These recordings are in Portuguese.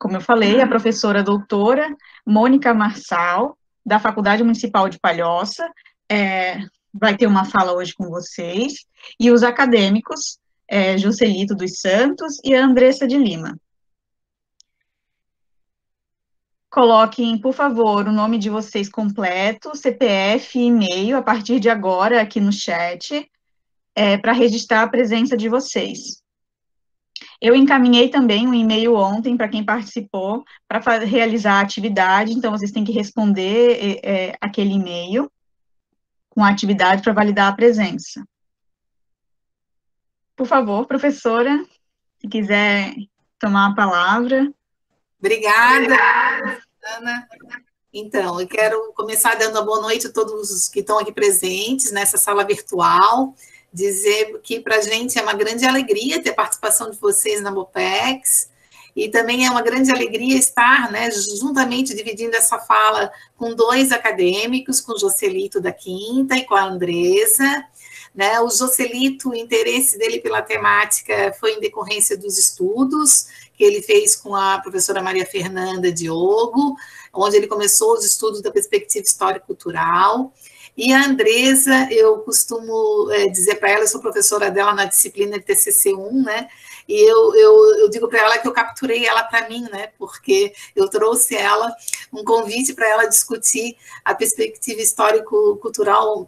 como eu falei, a professora doutora Mônica Marçal, da Faculdade Municipal de Palhoça, vai ter uma fala hoje com vocês, e os acadêmicos, Juscelito dos Santos e a Andressa de Lima. Coloquem, por favor, o nome de vocês completo, CPF e e-mail, a partir de agora, aqui no chat, para registrar a presença de vocês. Eu encaminhei também um e-mail ontem para quem participou, para realizar a atividade, então vocês têm que responder aquele e-mail com a atividade para validar a presença. Por favor, professora, se quiser tomar a palavra. Obrigada, Ana. Então, eu quero começar dando uma boa noite a todos os que estão aqui presentes nessa sala virtual, dizer que para a gente é uma grande alegria ter a participação de vocês na MOPEX, e também é uma grande alegria estar, né, juntamente dividindo essa fala com dois acadêmicos, com o Juscelito da Quinta e com a Andressa. Né? O Juscelito, o interesse dele pela temática foi em decorrência dos estudos que ele fez com a professora Maria Fernanda Diogo, onde ele começou os estudos da perspectiva histórico-cultural. E a Andressa, eu costumo dizer para ela, eu sou professora dela na disciplina de TCC1, né? E eu digo para ela que eu capturei ela para mim, né? Porque eu trouxe ela, um convite para ela discutir a perspectiva histórico-cultural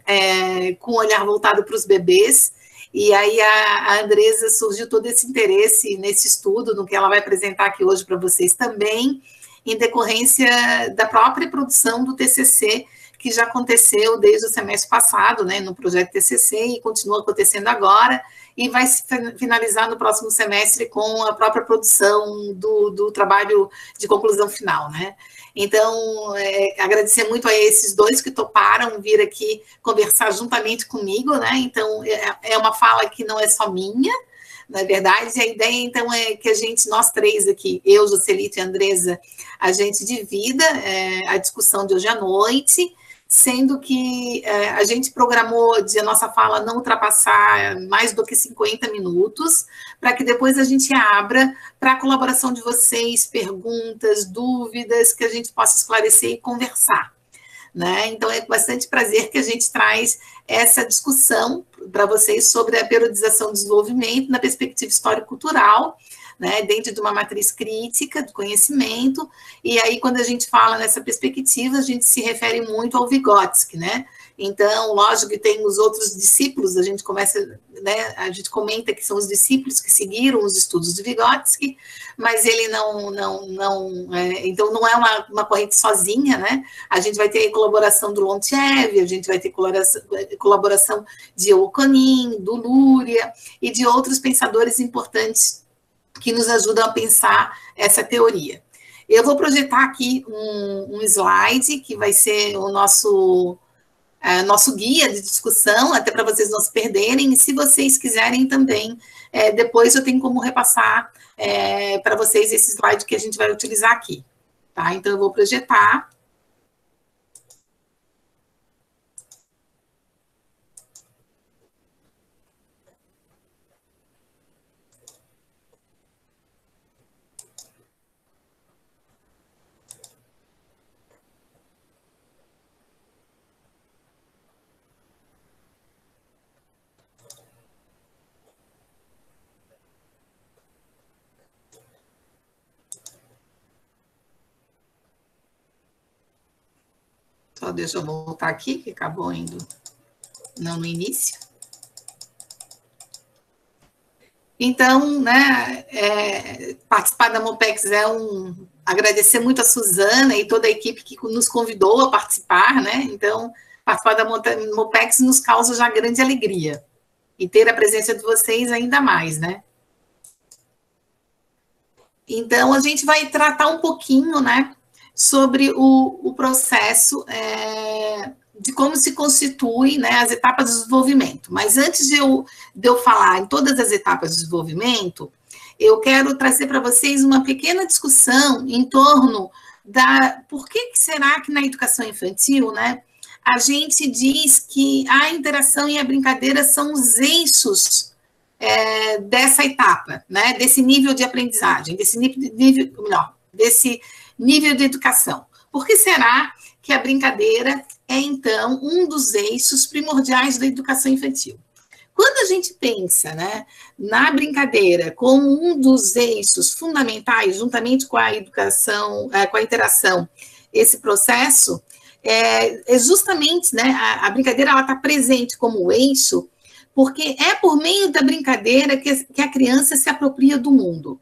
com um olhar voltado para os bebês. E aí a Andressa surgiu todo esse interesse nesse estudo, no que ela vai apresentar aqui hoje para vocês também, em decorrência da própria produção do TCC, que já aconteceu desde o semestre passado, né, no projeto TCC, e continua acontecendo agora, e vai se finalizar no próximo semestre com a própria produção do trabalho de conclusão final, né. Então, agradecer muito a esses dois que toparam vir aqui conversar juntamente comigo, né, então, é uma fala que não é só minha, na verdade, a ideia, então, é que a gente, nós três aqui, eu, Juscelito e Andressa, a gente divida a discussão de hoje à noite, sendo que a gente programou de a nossa fala não ultrapassar mais do que 50 minutos, para que depois a gente abra para a colaboração de vocês, perguntas, dúvidas, que a gente possa esclarecer e conversar. Né? Então, é com bastante prazer que a gente traz essa discussão para vocês sobre a periodização do desenvolvimento na perspectiva histórico-cultural, né, dentro de uma matriz crítica do conhecimento, e aí quando a gente fala nessa perspectiva, a gente se refere muito ao Vygotsky, né, então, lógico que tem os outros discípulos, a gente começa, né, a gente comenta que são os discípulos que seguiram os estudos de Vygotsky, mas ele então não é uma corrente sozinha, né, a gente vai ter a colaboração do Lontiev, a gente vai ter colaboração de Okonin, do Luria, e de outros pensadores importantes que nos ajudam a pensar essa teoria. Eu vou projetar aqui um slide, que vai ser o nosso guia de discussão, até para vocês não se perderem, e se vocês quiserem também, depois eu tenho como repassar para vocês esse slide que a gente vai utilizar aqui. Tá? Então, eu vou projetar. Só deixa eu voltar aqui, que acabou indo não no início. Então, né, participar da MOPEX agradecer muito a Suzana e toda a equipe que nos convidou a participar, né? Então, participar da MOPEX nos causa já grande alegria. E ter a presença de vocês ainda mais, né? Então, a gente vai tratar um pouquinho, né, sobre o processo de como se constituem, né, as etapas de desenvolvimento. Mas antes de eu falar em todas as etapas de desenvolvimento, eu quero trazer para vocês uma pequena discussão em torno por que será que na educação infantil, né, a gente diz que a interação e a brincadeira são os eixos dessa etapa, né, desse nível de aprendizagem, desse nível de educação. Por que será que a brincadeira é, então, um dos eixos primordiais da educação infantil? Quando a gente pensa, né, na brincadeira como um dos eixos fundamentais, juntamente com a educação, com a interação, esse processo, é justamente, né, a brincadeira está presente como eixo, porque é por meio da brincadeira que a criança se apropria do mundo.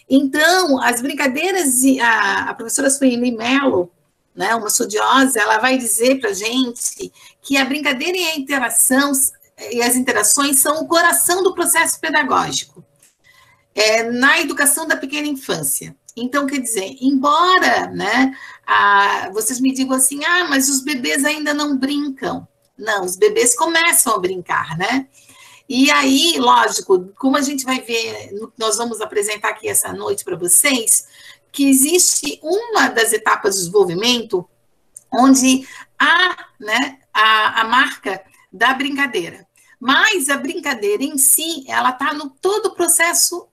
Então, as brincadeiras, a professora Sueli Mello, né, uma estudiosa, ela vai dizer para a gente que a brincadeira e a interação e as interações são o coração do processo pedagógico, na educação da pequena infância. Então, quer dizer, embora, né, vocês me digam assim, mas os bebês ainda não brincam. Não, os bebês começam a brincar, né? E aí, lógico, como a gente vai ver, nós vamos apresentar aqui essa noite para vocês, que existe uma das etapas do desenvolvimento onde há, né, a marca da brincadeira. Mas a brincadeira em si, ela está no todo o processo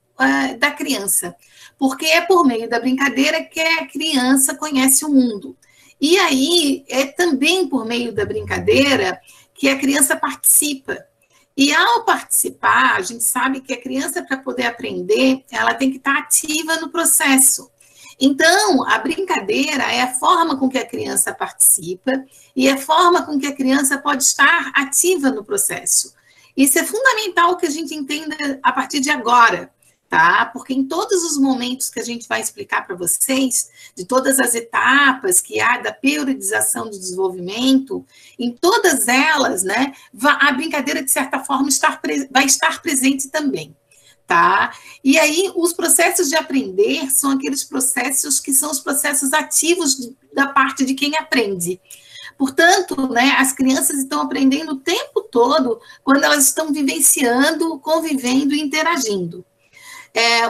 da criança, porque é por meio da brincadeira que a criança conhece o mundo. E aí, é também por meio da brincadeira que a criança participa. E ao participar, a gente sabe que a criança, para poder aprender, ela tem que estar ativa no processo. Então, a brincadeira é a forma com que a criança participa e a forma com que a criança pode estar ativa no processo. Isso é fundamental que a gente entenda a partir de agora, tá? Porque em todos os momentos que a gente vai explicar para vocês, de todas as etapas que há da periodização do desenvolvimento, em todas elas, né, a brincadeira, de certa forma, vai estar presente também. Tá? E aí, os processos de aprender são aqueles processos que são os processos ativos da parte de quem aprende. Portanto, né, as crianças estão aprendendo o tempo todo quando elas estão vivenciando, convivendo e interagindo.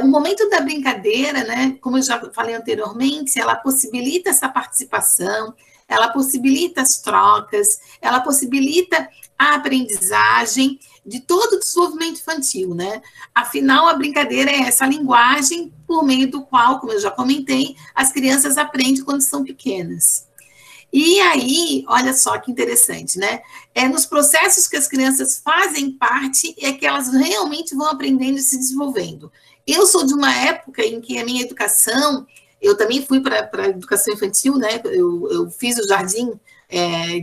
O momento da brincadeira, né, como eu já falei anteriormente, ela possibilita essa participação, ela possibilita as trocas, ela possibilita a aprendizagem de todo o desenvolvimento infantil, né? Afinal, a brincadeira é essa linguagem por meio do qual, como eu já comentei, as crianças aprendem quando são pequenas. E aí, olha só que interessante, né? É nos processos que as crianças fazem parte é que elas realmente vão aprendendo e se desenvolvendo. Eu sou de uma época em que a minha educação, eu também fui para a educação infantil, né? Eu fiz o jardim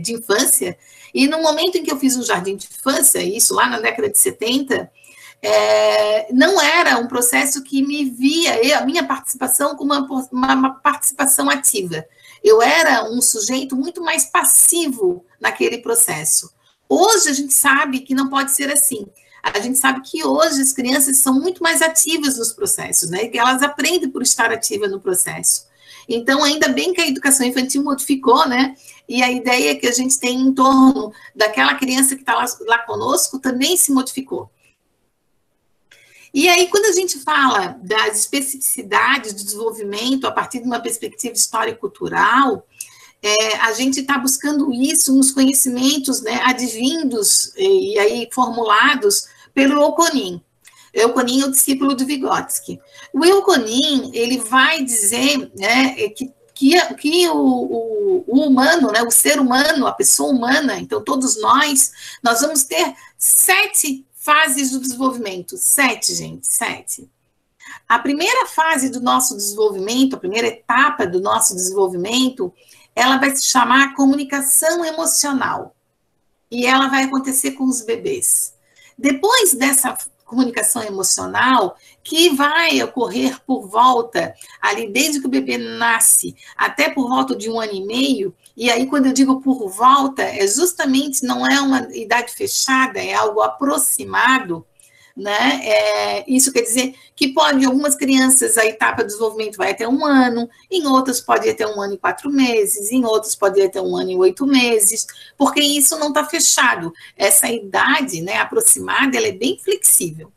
de infância, e no momento em que eu fiz o jardim de infância, isso lá na década de 70, não era um processo que me via, a minha participação como uma participação ativa. Eu era um sujeito muito mais passivo naquele processo. Hoje a gente sabe que não pode ser assim. A gente sabe que hoje as crianças são muito mais ativas nos processos, né? Que elas aprendem por estar ativas no processo. Então, ainda bem que a educação infantil modificou, né? E a ideia que a gente tem em torno daquela criança que está lá conosco também se modificou. E aí, quando a gente fala das especificidades do desenvolvimento a partir de uma perspectiva histórico-cultural, a gente está buscando isso nos conhecimentos, né, advindos e aí formulados pelo Elkonin. Elkonin é o discípulo de Vygotsky. O Elkonin, ele vai dizer, né, que o humano, né, o ser humano, a pessoa humana, então todos nós vamos ter 7 fases do desenvolvimento. 7, gente, 7. A primeira fase do nosso desenvolvimento, a primeira etapa do nosso desenvolvimento, ela vai se chamar comunicação emocional. E ela vai acontecer com os bebês. Depois dessa comunicação emocional, que vai ocorrer por volta, ali desde que o bebê nasce, até por volta de 1 ano e meio, e aí quando eu digo por volta, justamente não é uma idade fechada, é algo aproximado, né? Isso quer dizer que pode, em algumas crianças, a etapa do desenvolvimento vai até 1 ano, em outras pode ir até 1 ano e 4 meses, em outras pode ir até 1 ano e 8 meses, porque isso não está fechado. Essa idade, né, aproximada, ela é bem flexível.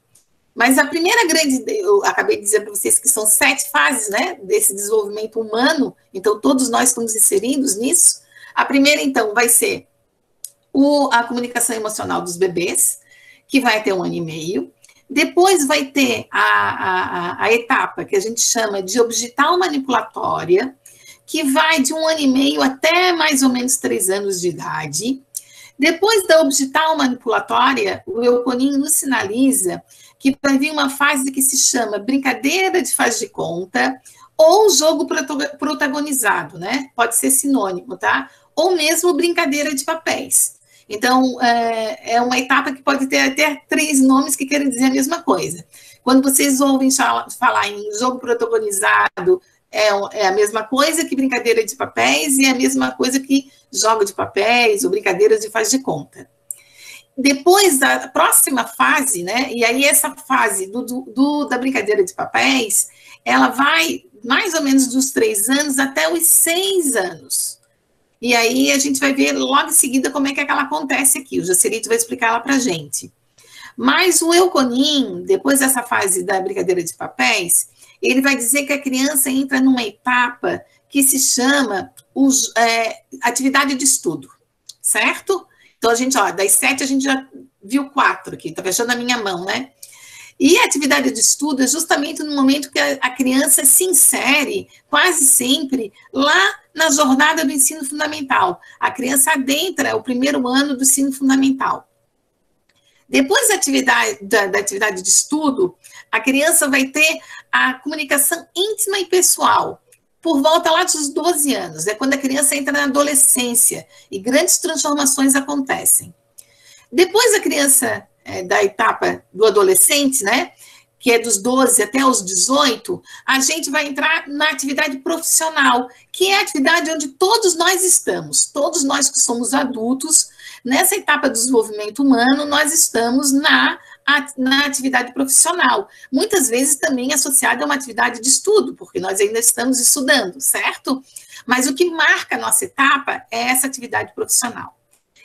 Mas a primeira grande, eu acabei de dizer para vocês que são 7 fases, né, desse desenvolvimento humano, então todos nós estamos inseridos nisso. A primeira, então, vai ser a comunicação emocional dos bebês, que vai até 1 ano e meio. Depois vai ter a etapa que a gente chama de obgital manipulatória, que vai de 1 ano e meio até mais ou menos 3 anos de idade. Depois da obgital manipulatória, o Euconin nos sinaliza que vai vir uma fase que se chama brincadeira de faz de conta ou jogo protagonizado, né? Pode ser sinônimo, tá? Ou mesmo brincadeira de papéis. Então, é uma etapa que pode ter até 3 nomes que querem dizer a mesma coisa. Quando vocês ouvem falar em jogo protagonizado, é a mesma coisa que brincadeira de papéis e é a mesma coisa que jogo de papéis ou brincadeira de faz de conta. Depois da próxima fase, né? E aí essa fase da brincadeira de papéis, ela vai mais ou menos dos 3 anos até os 6 anos. E aí a gente vai ver logo em seguida como é que ela acontece aqui. O Joselito vai explicar ela para a gente. Mas o Euconin, depois dessa fase da brincadeira de papéis, ele vai dizer que a criança entra numa etapa que se chama atividade de estudo, certo? Então, a gente, das 7, a gente já viu 4 aqui, tá fechando a minha mão, né? E a atividade de estudo é justamente no momento que a criança se insere, quase sempre, lá na jornada do ensino fundamental. A criança adentra o primeiro ano do ensino fundamental. Depois da atividade de estudo, a criança vai ter a comunicação íntima e pessoal, por volta lá dos 12 anos. É quando a criança entra na adolescência e grandes transformações acontecem. Depois a criança da etapa do adolescente, né, que é dos 12 até os 18, a gente vai entrar na atividade profissional, que é a atividade onde todos nós estamos, todos nós que somos adultos, nessa etapa do desenvolvimento humano, nós estamos na atividade profissional, muitas vezes também associada a uma atividade de estudo, porque nós ainda estamos estudando, certo? Mas o que marca a nossa etapa é essa atividade profissional.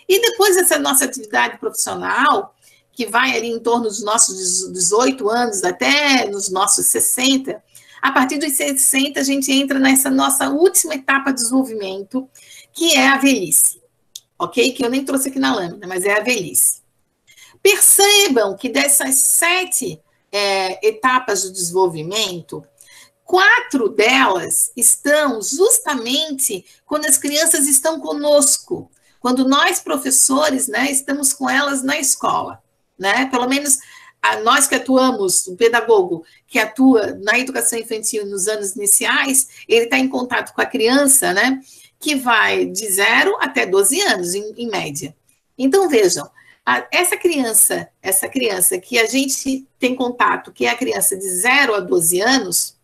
E depois dessa nossa atividade profissional, que vai ali em torno dos nossos 18 anos até nos nossos 60, a partir dos 60 a gente entra nessa nossa última etapa de desenvolvimento, que é a velhice, ok? Que eu nem trouxe aqui na lâmina, mas é a velhice. Percebam que dessas 7 etapas do desenvolvimento, 4 delas estão justamente quando as crianças estão conosco, quando nós, professores, né, estamos com elas na escola, né? Pelo menos nós que atuamos, o pedagogo que atua na educação infantil nos anos iniciais, ele está em contato com a criança, né, que vai de 0 até 12 anos, em média. Então, vejam, essa criança que a gente tem contato, que é a criança de 0 a 12 anos,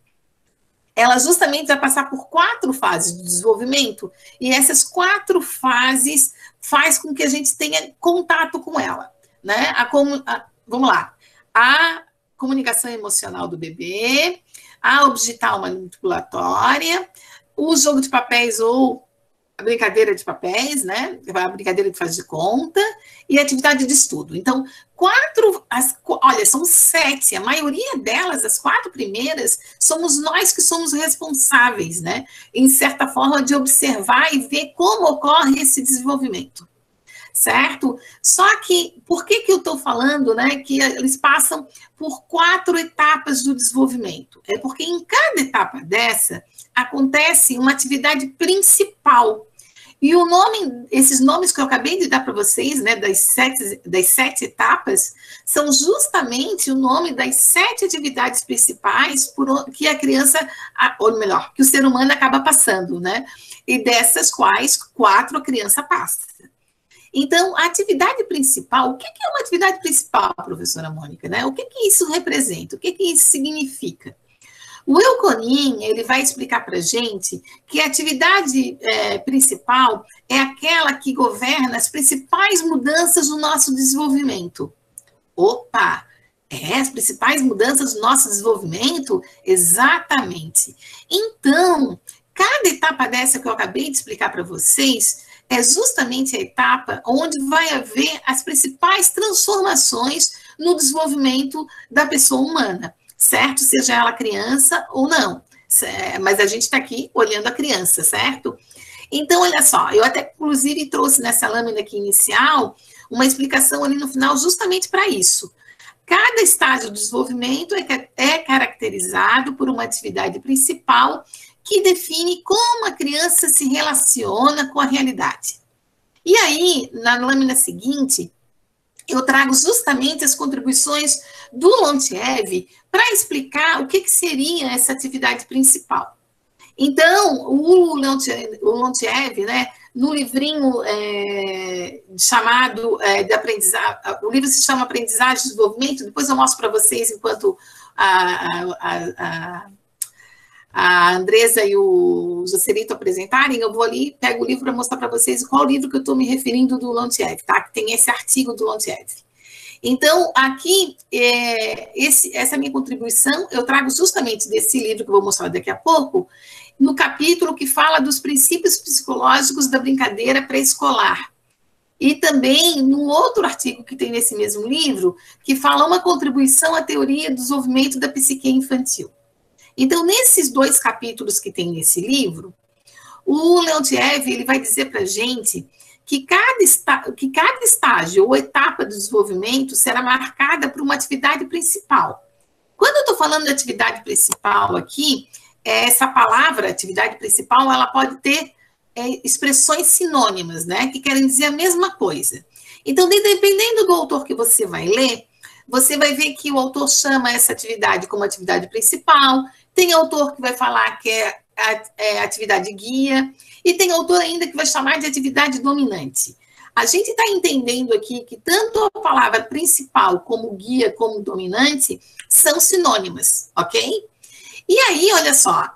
ela justamente vai passar por 4 fases de desenvolvimento, e essas 4 fases faz com que a gente tenha contato com ela, né? Vamos lá. A comunicação emocional do bebê, a obgital manipulatória, o jogo de papéis ou a brincadeira de papéis, né? A brincadeira de faz de conta e a atividade de estudo. Então, olha, são 7, a maioria delas, as 4 primeiras, somos nós que somos responsáveis, né? Em certa forma, de observar e ver como ocorre esse desenvolvimento, certo? Só que, por que eu estou falando, né, que eles passam por 4 etapas do desenvolvimento? É porque em cada etapa dessa, acontece uma atividade principal. E esses nomes que eu acabei de dar para vocês, né, das 7 etapas, são justamente o nome das 7 atividades principais que a criança, ou melhor, que o ser humano acaba passando, né? E dessas quais 4 a criança passa. Então, a atividade principal, o que é uma atividade principal, professora Mônica, né? O que isso representa? O que isso significa? O Euconin, ele vai explicar para a gente que a atividade principal é aquela que governa as principais mudanças do nosso desenvolvimento. Opa! As principais mudanças do nosso desenvolvimento? Exatamente. Então, cada etapa dessa que eu acabei de explicar para vocês é justamente a etapa onde vai haver as principais transformações no desenvolvimento da pessoa humana, certo? Seja ela criança ou não. Mas a gente está aqui olhando a criança, certo? Então, olha só, eu até, inclusive, trouxe nessa lâmina aqui inicial uma explicação ali no final justamente para isso. cada estágio do desenvolvimento é caracterizado por uma atividade principal que define como a criança se relaciona com a realidade. E aí, na lâmina seguinte, eu trago justamente as contribuições do Leontiev para explicar o que seria essa atividade principal. Então, o Leontiev, né, no livrinho chamado de aprendizagem, o livro se chama Aprendizagem e Desenvolvimento, depois eu mostro para vocês, enquanto a Andresa e o Joselito apresentarem, eu vou ali, pego o livro para mostrar para vocês qual livro que eu estou me referindo do Leontiev, tá? Que tem esse artigo do Leontiev. Então, aqui, essa minha contribuição, eu trago justamente desse livro que eu vou mostrar daqui a pouco, no capítulo que fala dos princípios psicológicos da brincadeira pré-escolar. E também no outro artigo que tem nesse mesmo livro, que fala uma contribuição à teoria do desenvolvimento da psique infantil. Então, nesses 2 capítulos que tem nesse livro, o Leontiev ele vai dizer para a gente que cada estágio ou etapa do desenvolvimento será marcada por uma atividade principal. Quando eu estou falando de atividade principal aqui, essa palavra, atividade principal, ela pode ter expressões sinônimas, né, que querem dizer a mesma coisa. Então, dependendo do autor que você vai ler, você vai ver que o autor chama essa atividade como atividade principal, tem autor que vai falar que é atividade guia, e tem autor ainda que vai chamar de atividade dominante. A gente está entendendo aqui que tanto a palavra principal, como guia, como dominante, são sinônimas, ok? E aí, olha só,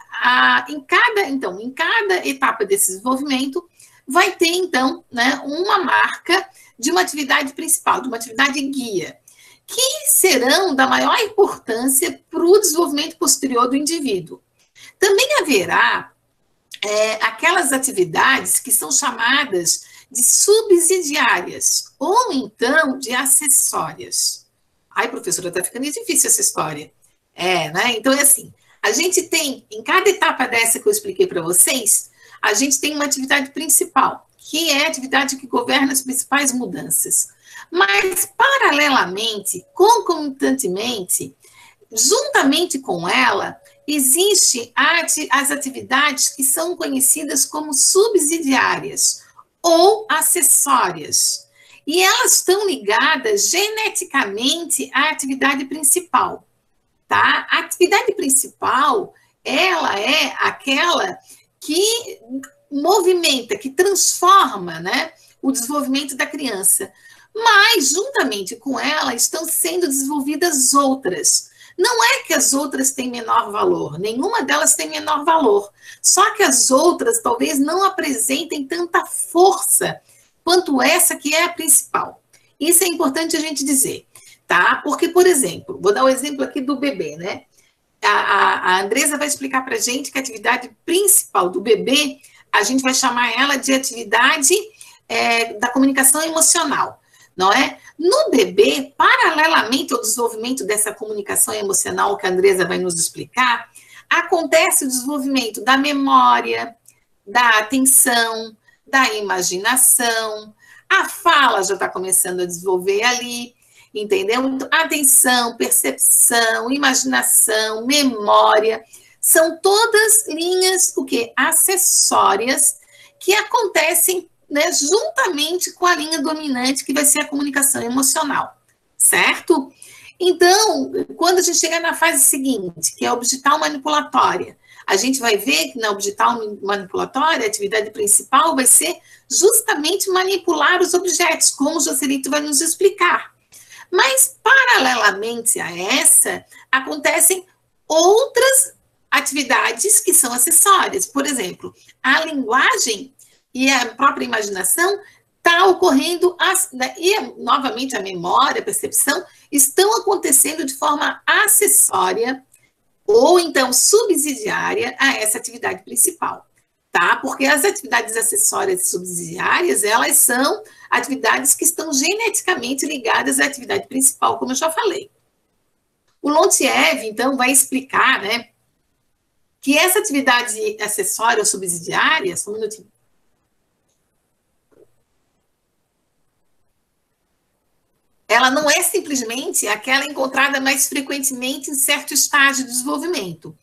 em cada etapa desse desenvolvimento, vai ter, então, né, uma marca de uma atividade principal, de uma atividade guia, que serão da maior importância para o desenvolvimento posterior do indivíduo. Também haverá aquelas atividades que são chamadas de subsidiárias, ou então de acessórias. Ai, professora, está ficando difícil essa história. Né? Então, é assim, a gente tem, em cada etapa dessa que eu expliquei para vocês, a gente tem uma atividade principal, que é a atividade que governa as principais mudanças. Mas, paralelamente, concomitantemente, juntamente com ela, existem as atividades que são conhecidas como subsidiárias ou acessórias. E elas estão ligadas geneticamente à atividade principal, tá? A atividade principal, ela é aquela que movimenta, que transforma, né, o desenvolvimento da criança. Mas, juntamente com ela, estão sendo desenvolvidas outras. Não é que as outras têm menor valor, nenhuma delas tem menor valor. Só que as outras talvez não apresentem tanta força quanto essa que é a principal. Isso é importante a gente dizer, tá? Porque, por exemplo, vou dar um exemplo aqui do bebê, né? A Andresa vai explicar para a gente que a atividade principal do bebê, a gente vai chamar ela de atividade da comunicação emocional, não é? No bebê, paralelamente ao desenvolvimento dessa comunicação emocional que a Andresa vai nos explicar, acontece o desenvolvimento da memória, da atenção, da imaginação, a fala já está começando a desenvolver ali, entendeu? Atenção, percepção, imaginação, memória, são todas linhas, o quê? Acessórias que acontecem, né, juntamente com a linha dominante, que vai ser a comunicação emocional, certo? Então, quando a gente chega na fase seguinte, que é a objetal manipulatória, a gente vai ver que na objetal manipulatória, a atividade principal vai ser justamente manipular os objetos, como o Joselito vai nos explicar. Mas, paralelamente a essa, acontecem outras atividades que são acessórias. Por exemplo, a linguagem e a própria imaginação está ocorrendo, e novamente a memória, a percepção, estão acontecendo de forma acessória ou então subsidiária a essa atividade principal, tá? Porque as atividades acessórias e subsidiárias, elas são atividades que estão geneticamente ligadas à atividade principal, como eu já falei. O Leontiev, então, vai explicar, né, que essa atividade acessória ou subsidiária, só um minutinho, ela não é simplesmente aquela encontrada mais frequentemente em certo estágio de desenvolvimento.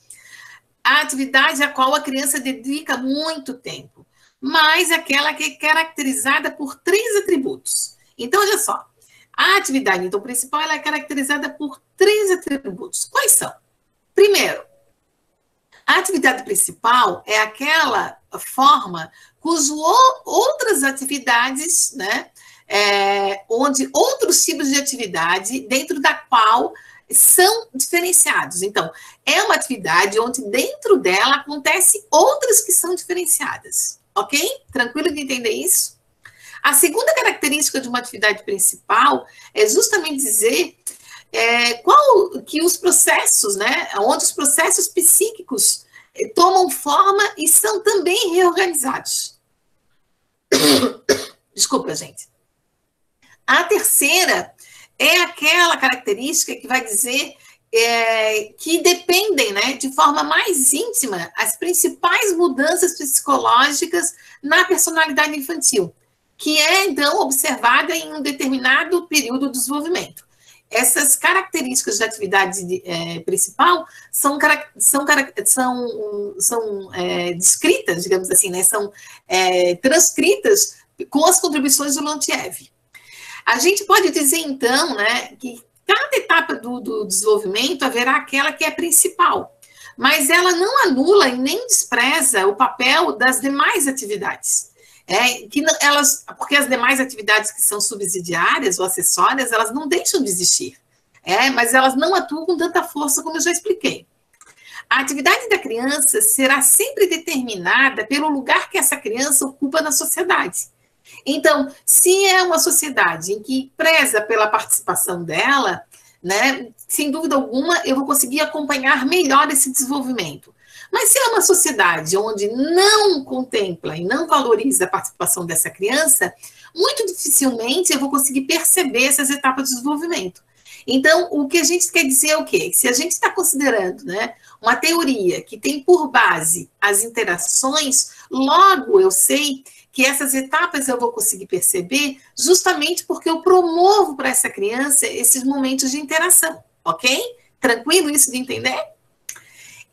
A atividade a qual a criança dedica muito tempo, mas aquela que é caracterizada por 3 atributos. Então, olha só, a atividade então, principal ela é caracterizada por 3 atributos. Quais são? Primeiro, a atividade principal é aquela forma cujo outras atividades, né, onde outros tipos de atividade dentro da qual são diferenciados. Então, é uma atividade onde dentro dela acontecem outras que são diferenciadas. Ok? Tranquilo de entender isso? A segunda característica de uma atividade principal é justamente dizer que os processos, né, onde os processos psíquicos tomam forma e são também reorganizados. Desculpa, gente. A terceira é aquela característica que vai dizer que dependem, né, de forma mais íntima as principais mudanças psicológicas na personalidade infantil, que é, então, observada em um determinado período do desenvolvimento. Essas características da atividade principal são descritas, digamos assim, né, são transcritas com as contribuições do Leontiev. A gente pode dizer, então, né, que cada etapa do desenvolvimento haverá aquela que é principal, mas ela não anula e nem despreza o papel das demais atividades. Porque as demais atividades que são subsidiárias ou acessórias, elas não deixam de existir, mas elas não atuam com tanta força como eu já expliquei. A atividade da criança será sempre determinada pelo lugar que essa criança ocupa na sociedade. Então, se é uma sociedade em que preza pela participação dela, né, sem dúvida alguma, eu vou conseguir acompanhar melhor esse desenvolvimento. Mas se é uma sociedade onde não contempla e não valoriza a participação dessa criança, muito dificilmente eu vou conseguir perceber essas etapas de desenvolvimento. Então, o que a gente quer dizer é o quê? Se a gente está considerando, né, uma teoria que tem por base as interações, logo eu sei que essas etapas eu vou conseguir perceber justamente porque eu promovo para essa criança esses momentos de interação, ok? Tranquilo isso de entender?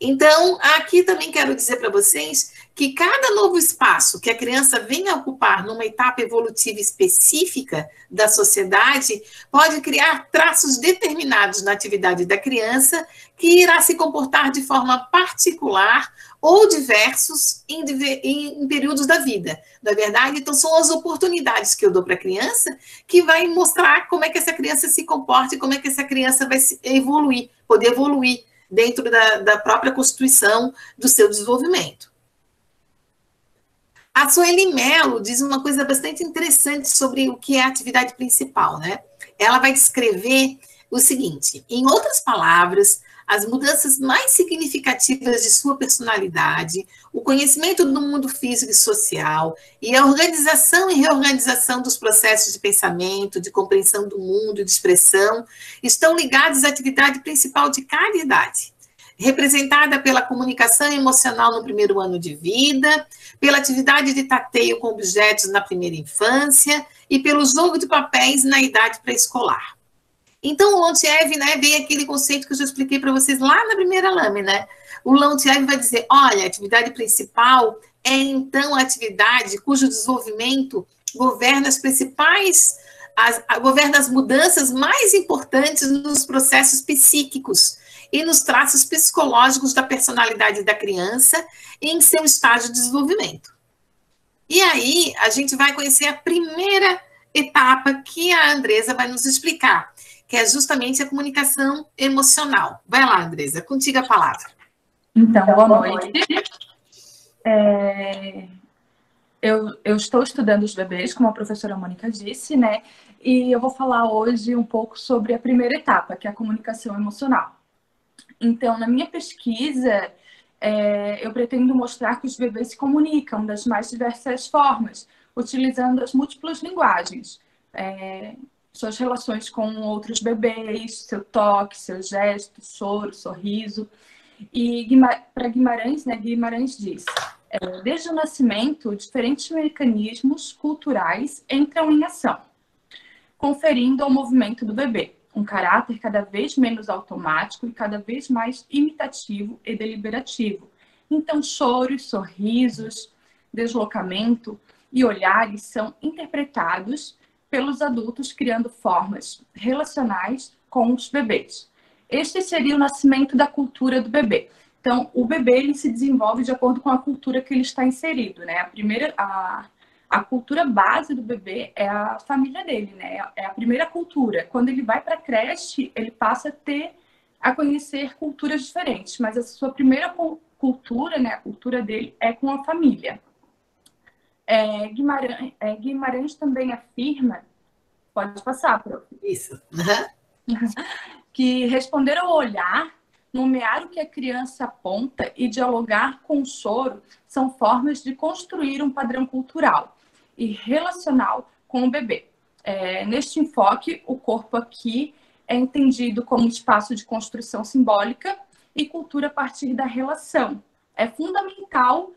Então, aqui também quero dizer para vocês que cada novo espaço que a criança venha a ocupar numa etapa evolutiva específica da sociedade pode criar traços determinados na atividade da criança que irá se comportar de forma particular ou diversos em períodos da vida. Na verdade, então, são as oportunidades que eu dou para a criança que vai mostrar como é que essa criança se comporta e como é que essa criança vai evoluir, poder evoluir dentro da própria constituição do seu desenvolvimento. A Sueli Mello diz uma coisa bastante interessante sobre o que é a atividade principal, né? Ela vai descrever o seguinte: em outras palavras, as mudanças mais significativas de sua personalidade, o conhecimento do mundo físico e social e a organização e reorganização dos processos de pensamento, de compreensão do mundo e de expressão estão ligados à atividade principal de cada idade, representada pela comunicação emocional no primeiro ano de vida, pela atividade de tateio com objetos na primeira infância e pelo jogo de papéis na idade pré-escolar. Então, o Leontiev, né, vem aquele conceito que eu já expliquei para vocês lá na primeira lâmina. O Leontiev vai dizer, olha, a atividade principal é, então, a atividade cujo desenvolvimento governa governa as mudanças mais importantes nos processos psíquicos e nos traços psicológicos da personalidade da criança em seu estágio de desenvolvimento. E aí, a gente vai conhecer a primeira etapa que a Andresa vai nos explicar, que é justamente a comunicação emocional. Vai lá, Andresa, contigo a palavra. Então, boa noite. Eu estou estudando os bebês, como a professora Mônica disse, né? E eu vou falar hoje um pouco sobre a primeira etapa, que é a comunicação emocional. Então, na minha pesquisa, eu pretendo mostrar que os bebês se comunicam das mais diversas formas, utilizando as múltiplas linguagens. Suas relações com outros bebês, seu toque, seu gesto, choro, sorriso. E para Guimarães, né, Guimarães diz, desde o nascimento, diferentes mecanismos culturais entram em ação. conferindo ao movimento do bebê um caráter cada vez menos automático e cada vez mais imitativo e deliberativo. Então, choros, sorrisos, deslocamento e olhares são interpretados pelos adultos, criando formas relacionais com os bebês. Este seria o nascimento da cultura do bebê. Então, o bebê ele se desenvolve de acordo com a cultura que ele está inserido, né? A cultura base do bebê é a família dele, né? É a primeira cultura. Quando ele vai para a creche, ele passa a conhecer culturas diferentes, mas a sua primeira cultura, né? A cultura dele é com a família. Guimarães também afirma, pode passar, prof. Isso. Que responder ao olhar, nomear o que a criança aponta e dialogar com o choro são formas de construir um padrão cultural e relacional com o bebê. Neste enfoque, o corpo aqui é entendido como espaço de construção simbólica e cultura a partir da relação. É fundamental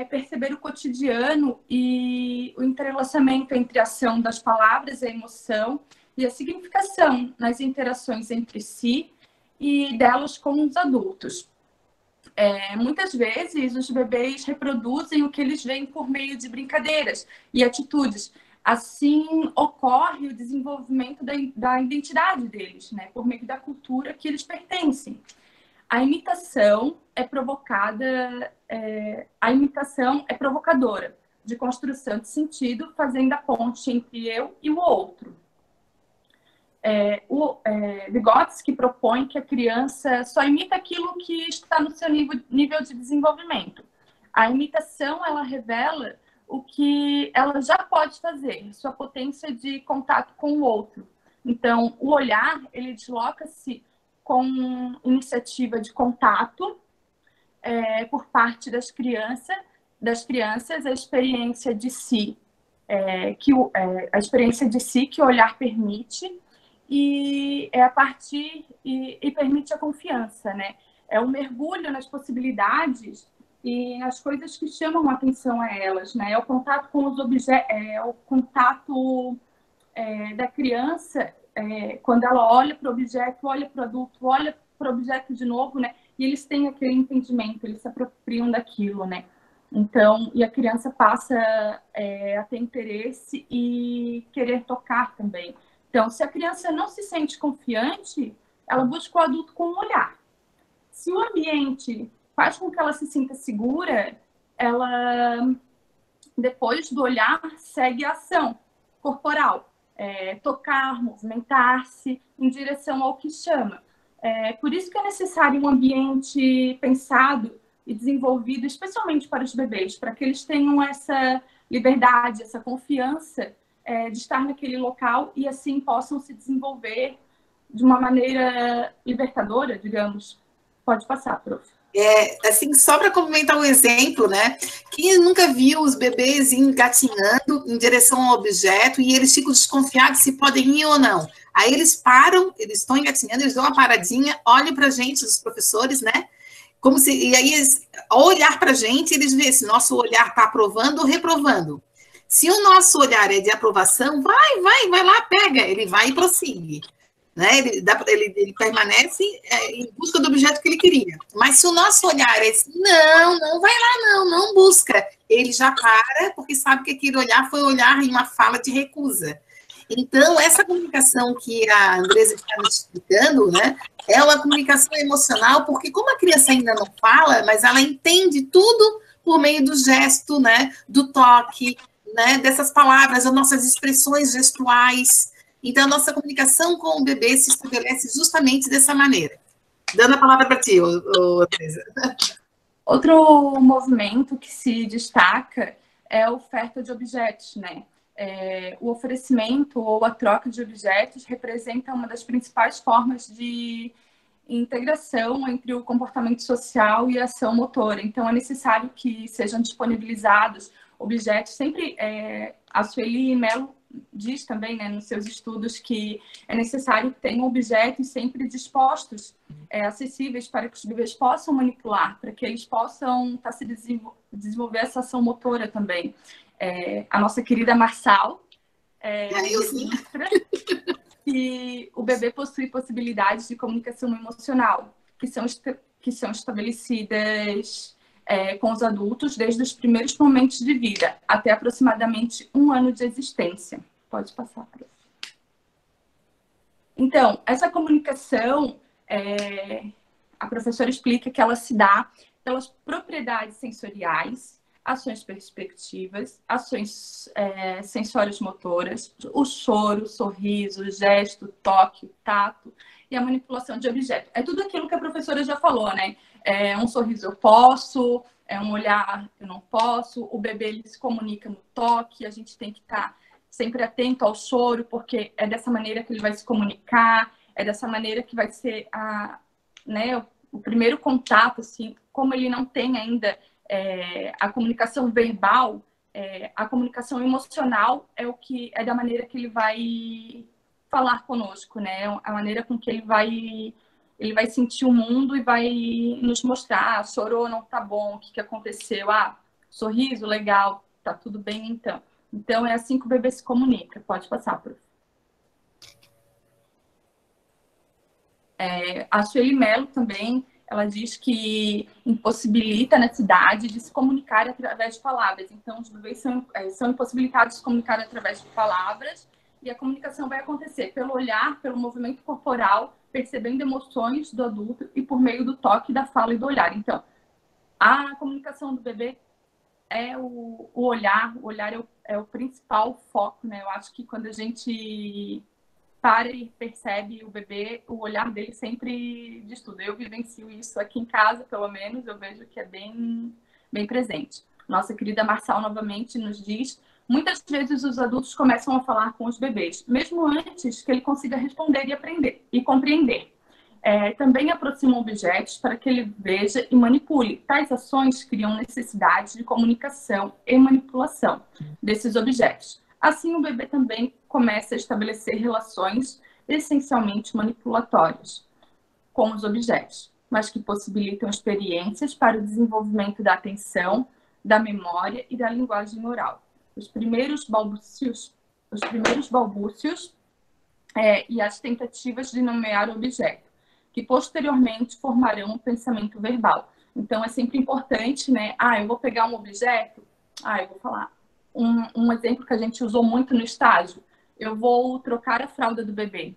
perceber o cotidiano e o entrelaçamento entre a ação das palavras, a emoção e a significação nas interações entre si e delas com os adultos. Muitas vezes, os bebês reproduzem o que eles veem por meio de brincadeiras e atitudes. Assim, ocorre o desenvolvimento da identidade deles, né, por meio da cultura que eles pertencem. A imitação é provocadora, de construção de sentido, fazendo a ponte entre eu e o outro. Vygotsky propõe que a criança só imita aquilo que está no seu nível de desenvolvimento. A imitação, ela revela o que ela já pode fazer, sua potência de contato com o outro. Então, o olhar, ele desloca-se com iniciativa de contato por parte das crianças, a experiência de si, a experiência de si que o olhar permite, e permite a confiança, né? É um mergulho nas possibilidades e nas coisas que chamam a atenção a elas, né? É o contato com os objetos, o contato da criança quando ela olha para o objeto, olha para o adulto, olha para o objeto de novo, né? E eles têm aquele entendimento, eles se apropriam daquilo, né? Então, e a criança passa a ter interesse e querer tocar também. Então, se a criança não se sente confiante, ela busca o adulto com um olhar. Se o ambiente faz com que ela se sinta segura, ela, depois do olhar, segue a ação corporal. Tocar, movimentar-se em direção ao que chama. Por isso que é necessário um ambiente pensado e desenvolvido, especialmente para os bebês, para que eles tenham essa liberdade, essa confiança de estar naquele local e assim possam se desenvolver de uma maneira libertadora, digamos. Pode passar, prof. Assim, só para complementar um exemplo, né? Quem nunca viu os bebês engatinhando em direção ao objeto e eles ficam desconfiados se podem ir ou não. Aí eles param, eles estão engatinhando, eles dão uma paradinha, olham para a gente, os professores, né? E aí, ao olhar para a gente, eles veem se nosso olhar está aprovando ou reprovando. Se o nosso olhar é de aprovação, vai lá, pega, ele vai e prossegue. Né? Ele permanece em busca do objeto que ele queria. Mas se o nosso olhar é esse, não vai lá, não busca. Ele já para, porque sabe que aquele olhar foi olhar em uma fala de recusa. Então, essa comunicação que a Andresa está nos explicando, né, é uma comunicação emocional, porque como a criança ainda não fala, mas ela entende tudo por meio do gesto, né, do toque, né, dessas palavras, as nossas expressões gestuais. Então, a nossa comunicação com o bebê se estabelece justamente dessa maneira. Dando a palavra para ti, Andresa. Outro movimento que se destaca é a oferta de objetos, né? O oferecimento ou a troca de objetos representa uma das principais formas de integração entre o comportamento social e a ação motora. Então, é necessário que sejam disponibilizados objetos. Sempre a Sueli Mello diz também, né, nos seus estudos, que é necessário que tenham objetos sempre dispostos, acessíveis para que os bebês possam manipular, para que eles possam se desenvolver essa ação motora também. A nossa querida Marçal mostra que o bebê possui possibilidades de comunicação emocional, que são estabelecidas com os adultos desde os primeiros momentos de vida, até aproximadamente 1 ano de existência. Pode passar, prof. Então, essa comunicação, a professora explica que ela se dá pelas propriedades sensoriais, ações perspectivas, ações sensórias motoras, o choro, o sorriso, o gesto, o toque, o tato e a manipulação de objetos. É tudo aquilo que a professora já falou, né? Um sorriso eu posso, um olhar eu não posso, o bebê ele se comunica no toque, a gente tem que estar sempre atento ao choro, porque é dessa maneira que ele vai se comunicar, é dessa maneira que vai ser o primeiro contato, assim, como ele não tem ainda a comunicação verbal, a comunicação emocional é da maneira que ele vai falar conosco, né? A maneira com que ele vai sentir o mundo e vai nos mostrar, chorou, não tá bom, o que aconteceu? Sorriso, legal, tá tudo bem então. Então, é assim que o bebê se comunica. Pode passar, prof. A Sueli Mello também, ela diz que impossibilita a necessidade de se comunicar através de palavras. Então, os bebês são impossibilitados de se comunicar através de palavras e a comunicação vai acontecer pelo olhar, pelo movimento corporal, percebendo emoções do adulto e por meio do toque, da fala e do olhar. Então, a comunicação do bebê é o olhar. O olhar é o principal foco, né? Eu acho que quando a gente para e percebe o bebê, o olhar dele sempre diz tudo. Eu vivencio isso aqui em casa, pelo menos, eu vejo que é bem, bem presente. Nossa querida Marçal novamente nos diz: muitas vezes os adultos começam a falar com os bebês, mesmo antes que ele consiga responder e aprender e compreender. Também aproximam objetos para que ele veja e manipule. Tais ações criam necessidade de comunicação e manipulação desses objetos. Assim, o bebê também começa a estabelecer relações essencialmente manipulatórias com os objetos, mas que possibilitam experiências para o desenvolvimento da atenção, da memória e da linguagem oral. Os primeiros balbúcios e as tentativas de nomear o objeto, que posteriormente formarão um pensamento verbal. Então, é sempre importante, né? Eu vou pegar um objeto, eu vou falar. Um exemplo que a gente usou muito no estágio: eu vou trocar a fralda do bebê.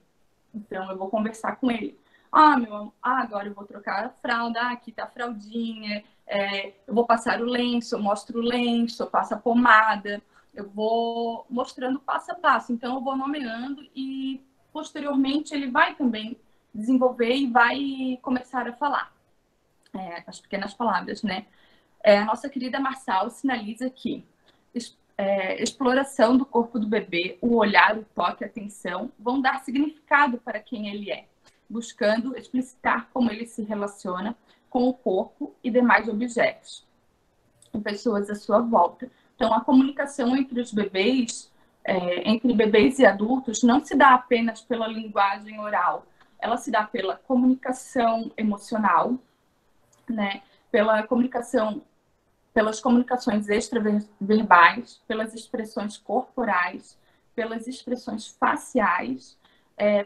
Então, eu vou conversar com ele. Agora eu vou trocar a fralda, aqui tá a fraldinha, eu vou passar o lenço, eu mostro o lenço, eu passo a pomada, eu vou mostrando passo a passo. Então, eu vou nomeando e, posteriormente, ele vai também desenvolver e vai começar a falar as pequenas palavras, né? A nossa querida Marçal sinaliza que exploração do corpo do bebê, o olhar, o toque, a atenção vão dar significado para quem ele é, buscando explicitar como ele se relaciona com o corpo e demais objetos e pessoas à sua volta. Então, a comunicação entre os bebês, entre bebês e adultos, não se dá apenas pela linguagem oral, ela se dá pela comunicação emocional, né? Pelas comunicações extraverbais, pelas expressões corporais, pelas expressões faciais,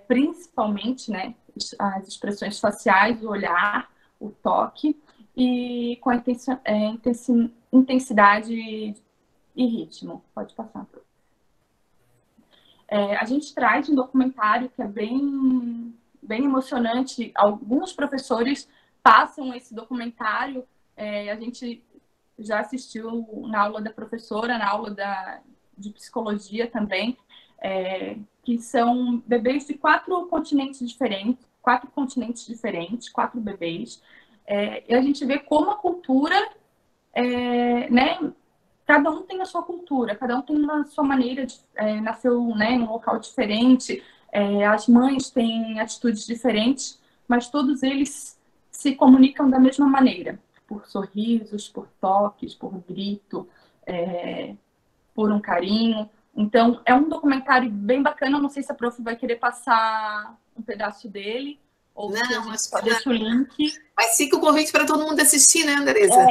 principalmente, né, as expressões faciais, o olhar, o toque, e com a intensidade e ritmo. Pode passar. A gente traz um documentário que é bem, bem emocionante. Alguns professores passam esse documentário, a gente já assistiu na aula da professora, na aula de psicologia também, que são bebês de 4 continentes diferentes, 4 bebês, e a gente vê como a cultura, né, cada um tem a sua cultura, cada um tem a sua maneira de nasceu, né, em um local diferente, as mães têm atitudes diferentes, mas todos eles se comunicam da mesma maneira, por sorrisos, por toques, por grito, por um carinho. Então, é um documentário bem bacana. Não sei se a prof vai querer passar um pedaço dele, ou se a gente só deixa o link. Mas fica o convite para todo mundo assistir, né, Andresa?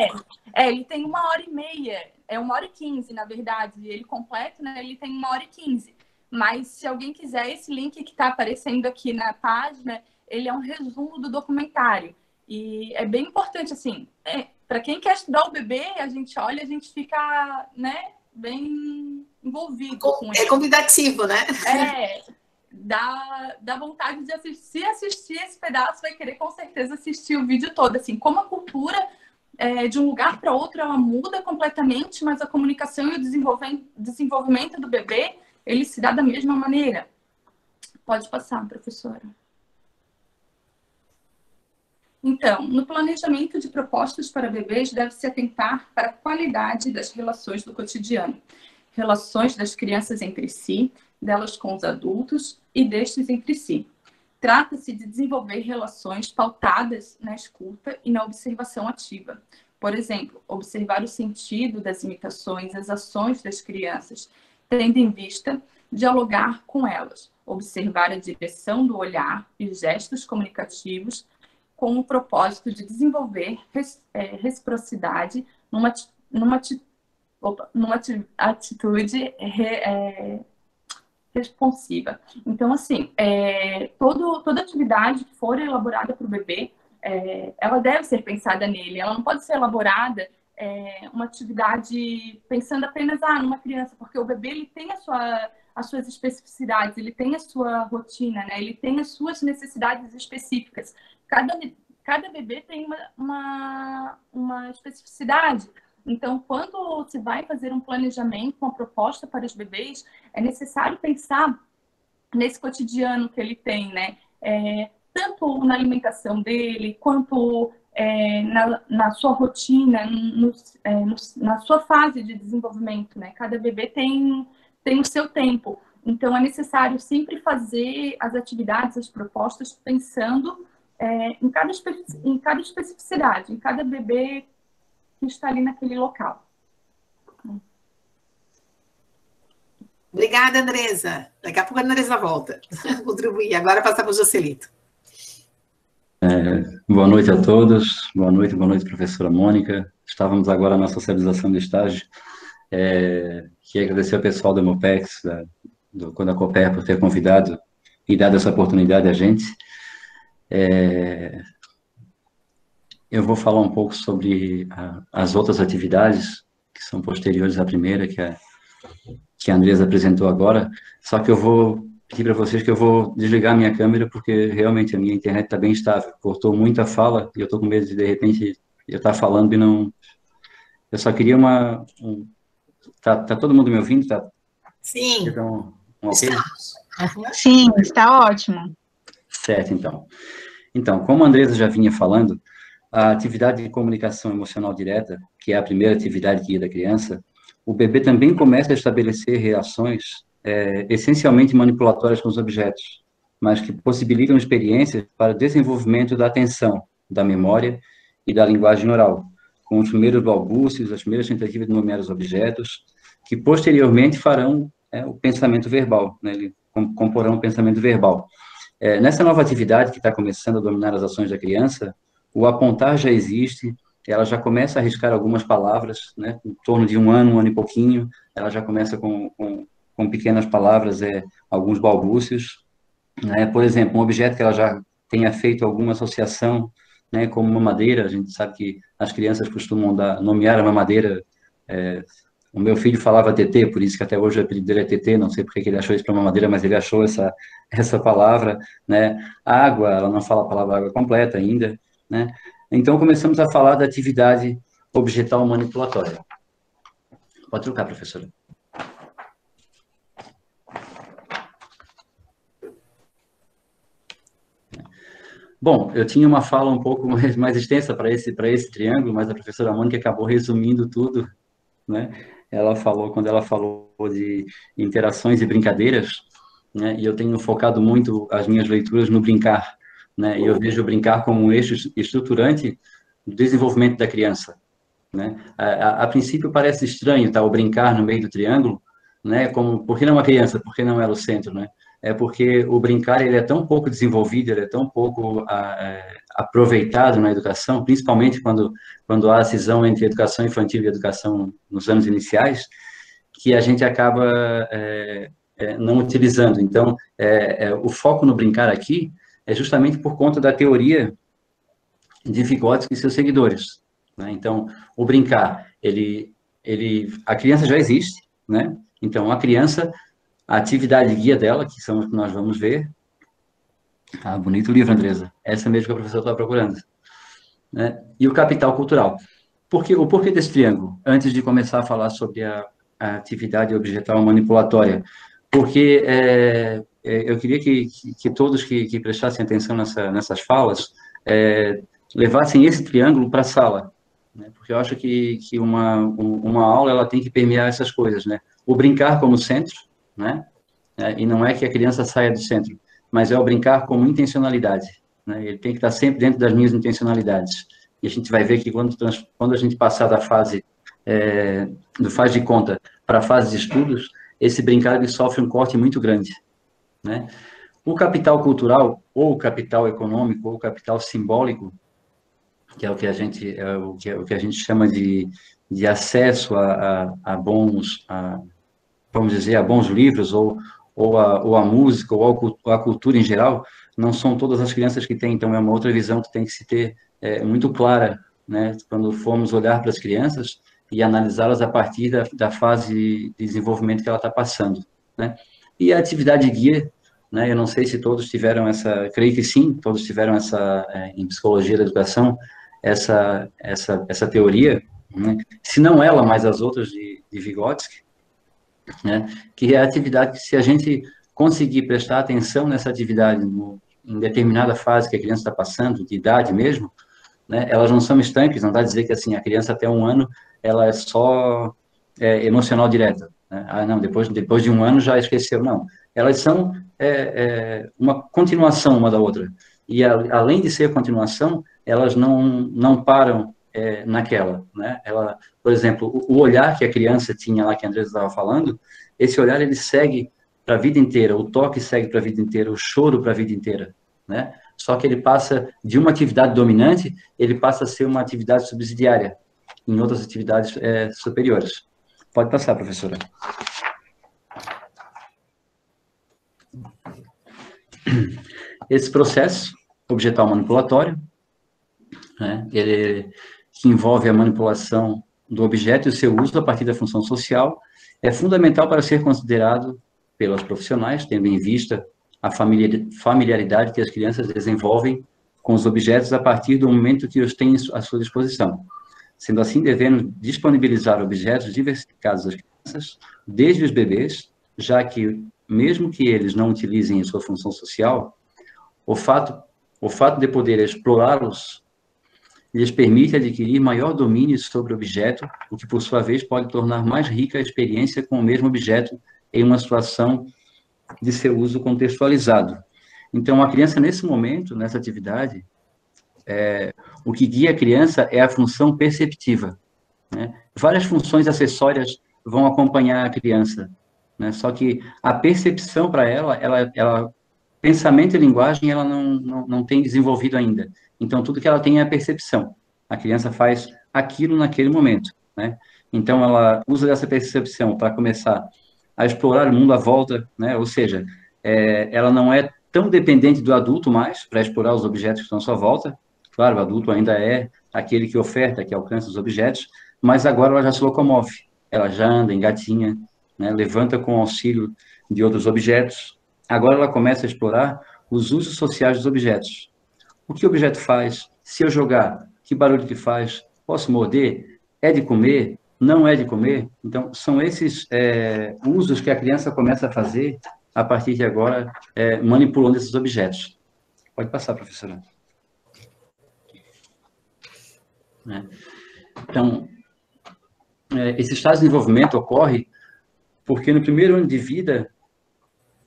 Ele tem 1h30, 1h15, na verdade. Ele completo, né? Ele tem 1h15. Mas se alguém quiser, esse link que está aparecendo aqui na página, ele é um resumo do documentário. E é bem importante, assim, para quem quer estudar o bebê, a gente olha, a gente fica, né, bem envolvido com ele. É convidativo, né? Dá vontade de assistir. Se assistir esse pedaço, vai querer com certeza assistir o vídeo todo. Assim, como a cultura de um lugar para outro, ela muda completamente, mas a comunicação e o desenvolvimento do bebê, ele se dá da mesma maneira. Pode passar, professora. Então, no planejamento de propostas para bebês, deve-se atentar para a qualidade das relações do cotidiano, relações das crianças entre si, delas com os adultos e destes entre si. Trata-se de desenvolver relações pautadas na escuta e na observação ativa. Por exemplo, observar o sentido das imitações, as ações das crianças, tendo em vista dialogar com elas, observar a direção do olhar e gestos comunicativos com o propósito de desenvolver reciprocidade numa atitude responsiva. Então, assim, toda atividade que for elaborada para o bebê, ela deve ser pensada nele. Ela não pode ser elaborada uma atividade pensando apenas numa criança, porque o bebê ele tem as suas especificidades, ele tem a sua rotina, né? Ele tem as suas necessidades específicas. Cada bebê tem uma especificidade. Então, quando se vai fazer um planejamento, uma proposta para os bebês, é necessário pensar nesse cotidiano que ele tem, né? Tanto na alimentação dele, quanto na sua rotina, na sua fase de desenvolvimento, né? Cada bebê tem o seu tempo. Então, é necessário sempre fazer as atividades, as propostas, pensando em cada especificidade, em cada bebê que está ali naquele local. Obrigada, Andresa. Daqui a pouco a Andresa volta. Contribuir. Agora passa para o Joselito. Boa noite a todos. Boa noite, professora Mônica. Estávamos agora na socialização de estágio. Queria agradecer ao pessoal do Hemopex, da Cooper, por ter convidado e dado essa oportunidade a gente. Eu vou falar um pouco sobre as outras atividades, que são posteriores à primeira, que a Andresa apresentou agora, só que eu vou pedir para vocês que eu vou desligar a minha câmera, porque realmente a minha internet está bem estável, cortou muita fala, e eu estou com medo de repente, eu estar falando e não... Eu só queria Tá todo mundo me ouvindo? Tá? Sim. Então, ok? Sim, está ótimo. Certo, então. Então, como a Andresa já vinha falando, a atividade de comunicação emocional direta, que é a primeira atividade guia da criança, o bebê também começa a estabelecer reações essencialmente manipulatórias com os objetos, mas que possibilitam experiências para o desenvolvimento da atenção, da memória e da linguagem oral, com os primeiros balbúcios, as primeiras tentativas de nomear os objetos, que posteriormente farão o pensamento verbal, né? Ele comporão o pensamento verbal. Nessa nova atividade que está começando a dominar as ações da criança, o apontar já existe, ela já começa a arriscar algumas palavras, né? Em torno de um ano e pouquinho, ela já começa com pequenas palavras, alguns balbúcios, né? Por exemplo, um objeto que ela já tenha feito alguma associação, né? Como mamadeira, a gente sabe que as crianças costumam nomear a mamadeira. O meu filho falava TT, por isso que até hoje o apelido dele é TT, não sei porque que ele achou isso para mamadeira, mas ele achou essa palavra, né? Água, ela não fala a palavra água completa ainda, né? Então, começamos a falar da atividade objetal manipulatória. Pode trocar, professora. Bom, eu tinha uma fala um pouco mais extensa para esse triângulo, mas a professora Mônica acabou resumindo tudo, né? Quando ela falou de interações e brincadeiras, né? E eu tenho focado muito as minhas leituras no brincar, né? E eu vejo o brincar como um eixo estruturante do desenvolvimento da criança, né? A princípio parece estranho, tá, o brincar no meio do triângulo, né? Por que não uma criança? Por que não ela o centro, né? É porque o brincar ele é tão pouco desenvolvido, ele é tão pouco aproveitado na educação, principalmente quando há a cisão entre educação infantil e educação nos anos iniciais, que a gente acaba não utilizando. Então, o foco no brincar aqui é justamente por conta da teoria de Vygotsky e seus seguidores, né? Então, o brincar, a criança já existe, né? Então, a atividade guia dela, que são os que nós vamos ver. Ah, bonito livro, Andresa. Essa mesmo que a professora está procurando, né? E o capital cultural. O porquê desse triângulo? Antes de começar a falar sobre a atividade objetal manipulatória. Porque eu queria que todos que prestassem atenção nessas falas levassem esse triângulo para a sala, né? Porque eu acho que uma aula ela tem que permear essas coisas, né? O brincar como centro, né? E não é que a criança saia do centro, mas é o brincar como intencionalidade, né? Ele tem que estar sempre dentro das minhas intencionalidades. E a gente vai ver que quando a gente passar da fase do faz de conta para a fase de estudos, esse brincar ele sofre um corte muito grande, né? O capital cultural, ou o capital econômico, ou o capital simbólico, que é o que a gente chama de acesso a bons, vamos dizer, a bons livros, ou a música, ou a cultura em geral, não são todas as crianças que têm, então é uma outra visão que tem que se ter muito clara, né, quando formos olhar para as crianças e analisá-las a partir da fase de desenvolvimento que ela está passando, né. E a atividade guia, né, eu não sei se todos tiveram creio que sim, todos tiveram em psicologia da educação, essa teoria, né, se não ela, mas as outras de Vygotsky, né, que é a atividade que, se a gente conseguir prestar atenção nessa atividade em determinada fase que a criança está passando, de idade mesmo, né, elas não são estanques, não dá a dizer que assim, a criança até 1 ano, ela é só emocional direta, né? Ah, não, depois de 1 ano já esqueceu, não. Elas são uma continuação uma da outra. E além de ser continuação, elas não param naquela, né? Por exemplo, o olhar que a criança tinha lá, que a Andresa estava falando, esse olhar ele segue para a vida inteira, o toque segue para a vida inteira, o choro para a vida inteira, né? Só que ele passa de uma atividade dominante, ele passa a ser uma atividade subsidiária em outras atividades superiores. Pode passar, professora. Esse processo objetal manipulatório, né, ele que envolve a manipulação do objeto e o seu uso a partir da função social, é fundamental para ser considerado pelos profissionais, tendo em vista a familiaridade que as crianças desenvolvem com os objetos a partir do momento que os têm à sua disposição. Sendo assim, devemos disponibilizar objetos diversificados às crianças, desde os bebês, já que, mesmo que eles não utilizem em sua função social, o fato de poder explorá-los lhes permite adquirir maior domínio sobre o objeto, o que, por sua vez, pode tornar mais rica a experiência com o mesmo objeto em uma situação de seu uso contextualizado. Então, a criança, nesse momento, nessa atividade, o que guia a criança é a função perceptiva, né? Várias funções acessórias vão acompanhar a criança, né? Só que a percepção para ela, pensamento e linguagem, ela não tem desenvolvido ainda. Então, tudo que ela tem é a percepção. A criança faz aquilo naquele momento, né? Então, ela usa dessa percepção para começar a explorar o mundo à volta, né? Ou seja, ela não é tão dependente do adulto mais para explorar os objetos que estão à sua volta. Claro, o adulto ainda é aquele que oferta, que alcança os objetos, mas agora ela já se locomove. Ela já anda, engatinha, né? Levanta com o auxílio de outros objetos. Agora ela começa a explorar os usos sociais dos objetos. O que o objeto faz? Se eu jogar, que barulho que faz? Posso morder? É de comer? Não é de comer? Então, são esses usos que a criança começa a fazer a partir de agora, manipulando esses objetos. Pode passar, professora. Então, esse estágio de desenvolvimento ocorre porque no primeiro ano de vida,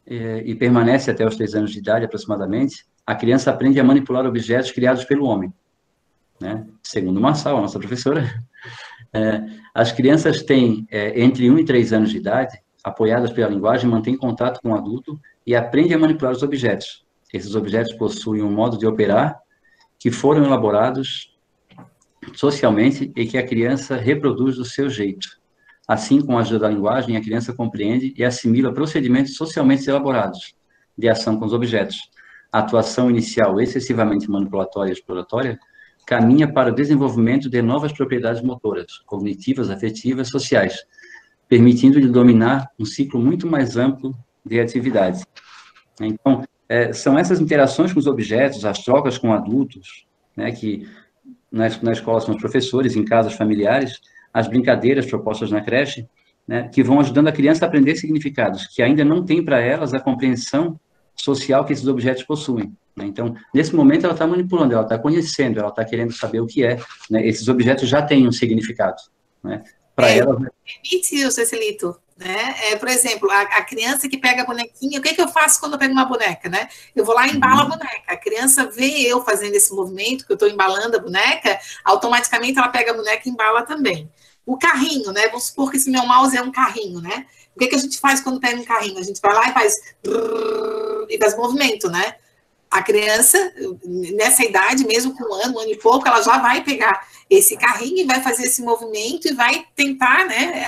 e permanece até os 3 anos de idade, aproximadamente, a criança aprende a manipular objetos criados pelo homem, né? Segundo Marçal, a nossa professora, as crianças têm entre 1 e 3 anos de idade, apoiadas pela linguagem, mantêm contato com o adulto e aprendem a manipular os objetos. Esses objetos possuem um modo de operar que foram elaborados socialmente e que a criança reproduz do seu jeito. Assim, com a ajuda da linguagem, a criança compreende e assimila procedimentos socialmente elaborados de ação com os objetos. A atuação inicial excessivamente manipulatória e exploratória caminha para o desenvolvimento de novas propriedades motoras, cognitivas, afetivas, sociais, permitindo-lhe dominar um ciclo muito mais amplo de atividades. Então, são essas interações com os objetos, as trocas com adultos, né, que na escola são os professores, em casas familiares, as brincadeiras propostas na creche, né, que vão ajudando a criança a aprender significados, que ainda não tem para elas a compreensão social que esses objetos possuem. Né? Então, nesse momento, ela está manipulando, ela está conhecendo, ela está querendo saber o que é. Né? Esses objetos já têm um significado. Né? Para ela... Permite, Cecilito, né? Por exemplo, a criança que pega a bonequinha, o que eu faço quando eu pego uma boneca, né? Eu vou lá e embalo a boneca. A criança vê eu fazendo esse movimento, que eu estou embalando a boneca, automaticamente ela pega a boneca e embala também. O carrinho, né? Vamos supor que esse meu mouse é um carrinho, né? O que a gente faz quando pega um carrinho? A gente vai lá e faz movimento, né? A criança, nessa idade, mesmo com um ano e pouco, ela já vai pegar esse carrinho e vai fazer esse movimento e vai tentar, né,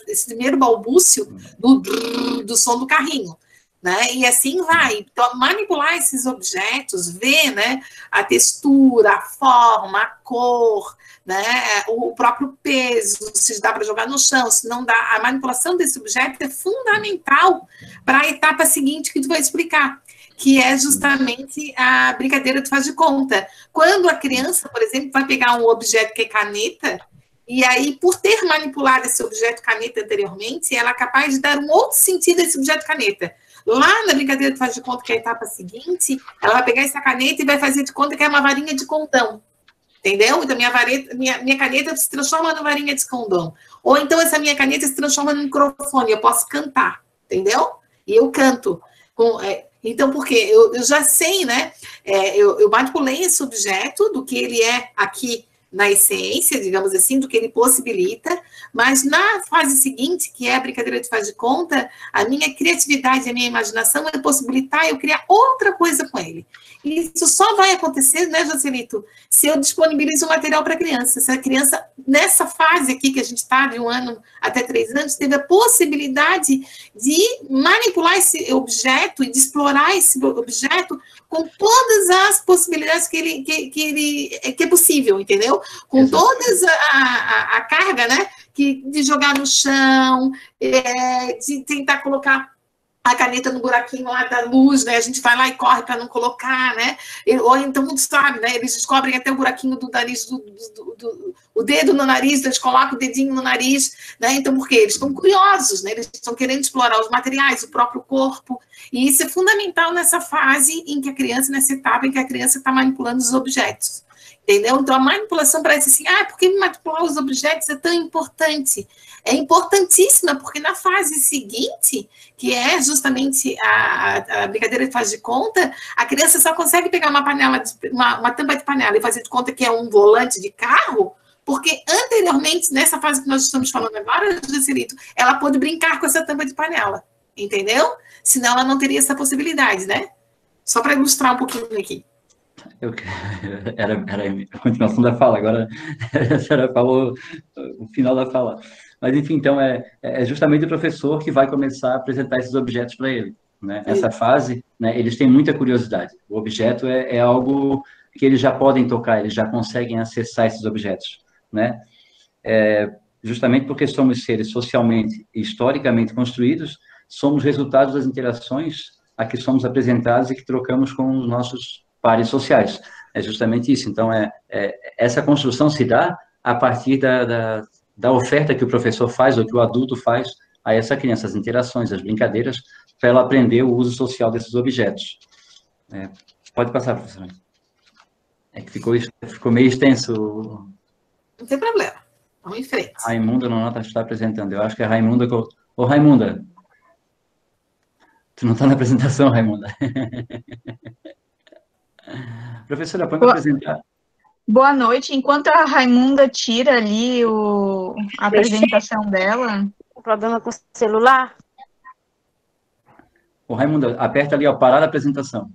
esse primeiro balbúcio do som do carrinho. Né? E assim vai. Então, manipular esses objetos, ver, né, a textura, a forma, a cor, né, o próprio peso, se dá para jogar no chão, se não dá. A manipulação desse objeto é fundamental para a etapa seguinte que tu vai explicar, que é justamente a brincadeira de faz de conta. Quando a criança, por exemplo, vai pegar um objeto que é caneta, e aí, por ter manipulado esse objeto caneta anteriormente, ela é capaz de dar um outro sentido a esse objeto caneta. Lá na brincadeira de faz de conta, que é a etapa seguinte, ela vai pegar essa caneta e vai fazer de conta que é uma varinha de condão. Entendeu? Então, minha caneta se transforma numa varinha de condão. Ou então, essa minha caneta se transforma num microfone, eu posso cantar. Entendeu? E eu canto. Então, porque eu já sei, né? Eu manipulei esse objeto do que ele é aqui na essência, digamos assim, do que ele possibilita, mas na fase seguinte, que é a brincadeira de faz de conta, a minha criatividade, a minha imaginação vai possibilitar eu criar outra coisa com ele. E isso só vai acontecer, né, Jocelito, se eu disponibilizo o material para a criança. Se a criança, nessa fase aqui que a gente está, de 1 ano até 3 anos, teve a possibilidade de manipular esse objeto e de explorar esse objeto com todas as possibilidades que é possível, entendeu? Com todas a carga, né? De jogar no chão, de tentar colocar a caneta no buraquinho lá da luz, né? A gente vai lá e corre para não colocar, né? Ou então, muitos sabem, né? Eles descobrem até o buraquinho do nariz, o dedo no nariz, eles colocam o dedinho no nariz, né? Então, por quê? Eles estão curiosos, né? Eles estão querendo explorar os materiais, o próprio corpo, e isso é fundamental nessa fase em que a criança, nessa etapa em que a criança está manipulando os objetos. Entendeu? Então, a manipulação parece assim, por que manipular os objetos é tão importante? É importantíssima, porque na fase seguinte, que é justamente a brincadeira de faz de conta, a criança só consegue pegar uma panela, uma tampa de panela e fazer de conta que é um volante de carro, porque anteriormente, nessa fase que nós estamos falando agora, Jocelito, ela pôde brincar com essa tampa de panela, entendeu? Senão ela não teria essa possibilidade, né? Só para ilustrar um pouquinho aqui. Era a continuação da fala, agora a senhora falou o final da fala. Mas, enfim, então, é justamente o professor que vai começar a apresentar esses objetos para ele. Né? Essa fase, né, eles têm muita curiosidade. O objeto é algo que eles já podem tocar, eles já conseguem acessar esses objetos. Né? Justamente porque somos seres socialmente e historicamente construídos, somos resultados das interações a que somos apresentados e que trocamos com os nossos pares sociais. É justamente isso. Então, essa construção se dá a partir da oferta que o professor faz, ou que o adulto faz a essa criança, as interações, as brincadeiras, para ela aprender o uso social desses objetos. Pode passar, professora. É que ficou meio extenso. Não tem problema. Vamos em frente. Raimunda não está apresentando. Eu acho que é a Raimunda... Ô, Raimunda, tu não está na apresentação, Raimunda. Professora, pode me apresentar? Boa noite. Enquanto a Raimunda tira ali a apresentação dela... Um problema com o celular? Ô, Raimunda, aperta ali, ó, parar a apresentação.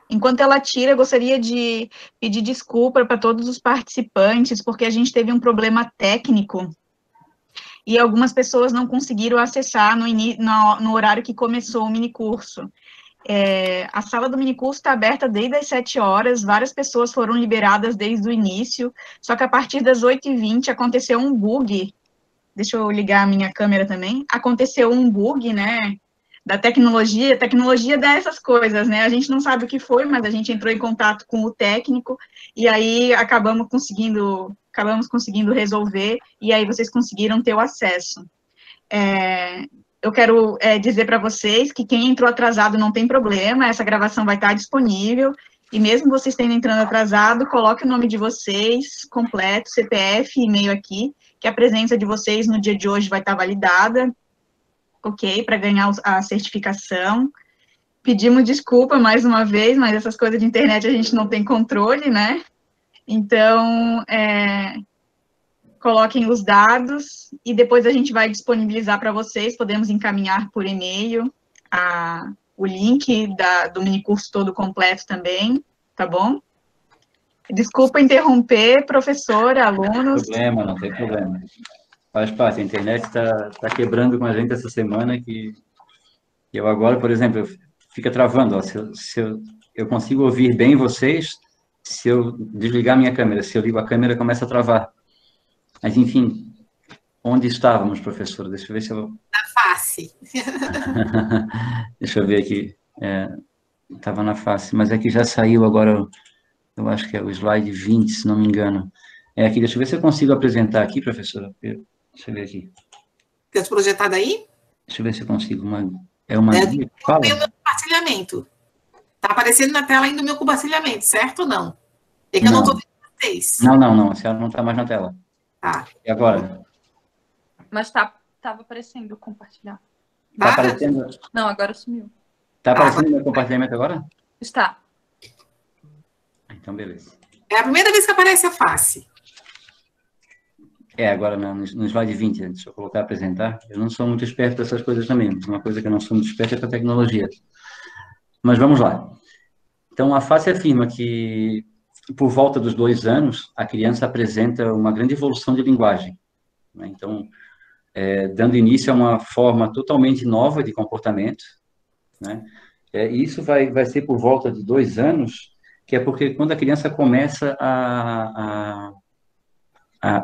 Enquanto ela tira, eu gostaria de pedir desculpa para todos os participantes, porque a gente teve um problema técnico e algumas pessoas não conseguiram acessar no horário que começou o minicurso. A sala do minicurso está aberta desde as 7 horas, várias pessoas foram liberadas desde o início, só que a partir das 8h20 aconteceu um bug. Deixa eu ligar a minha câmera também. Aconteceu um bug, né, da tecnologia. A tecnologia dá essas coisas, né? A gente não sabe o que foi, mas a gente entrou em contato com o técnico, e aí acabamos conseguindo resolver, e aí vocês conseguiram ter o acesso. Eu quero dizer para vocês que quem entrou atrasado não tem problema, essa gravação vai estar disponível, e mesmo vocês tendo entrando atrasado, coloque o nome de vocês completo, CPF, e-mail aqui, que a presença de vocês no dia de hoje vai estar validada, ok, para ganhar a certificação. Pedimos desculpa mais uma vez, mas essas coisas de internet a gente não tem controle, né? Então, coloquem os dados e depois a gente vai disponibilizar para vocês, podemos encaminhar por e-mail o link do minicurso todo completo também, tá bom? Desculpa interromper, professora, alunos. Não tem problema. Faz parte, a internet está quebrando com a gente essa semana, que eu agora, por exemplo, fica travando, ó, eu consigo ouvir bem vocês se eu desligar minha câmera, se eu ligo a câmera começa a travar. Mas, enfim, onde estávamos, professora? Deixa eu ver se eu... Na face. Deixa eu ver aqui. Estava na face, mas aqui já saiu agora, eu acho que é o slide 20, se não me engano. Aqui, deixa eu ver se eu consigo apresentar aqui, professora. Deixa eu ver aqui. Está projetado aí? Deixa eu ver se eu consigo uma guia. Fala. O meu compartilhamento. Está aparecendo na tela ainda o meu compartilhamento, certo ou não? É que eu não estou vendo vocês. Não, a senhora não está mais na tela. Tá. E agora? Mas estava aparecendo compartilhar. Está aparecendo? Não, agora sumiu. Está aparecendo o meu compartilhamento agora? Está. Então, beleza. É a primeira vez que aparece a face. Agora no slide 20, deixa eu colocar apresentar. Eu não sou muito esperto dessas coisas também. Uma coisa que eu não sou muito esperto é com a tecnologia. Mas vamos lá. Então, a face afirma que, por volta dos 2 anos, a criança apresenta uma grande evolução de linguagem, né? Então, dando início a uma forma totalmente nova de comportamento, né? E isso vai ser por volta de 2 anos, que é porque quando a criança começa a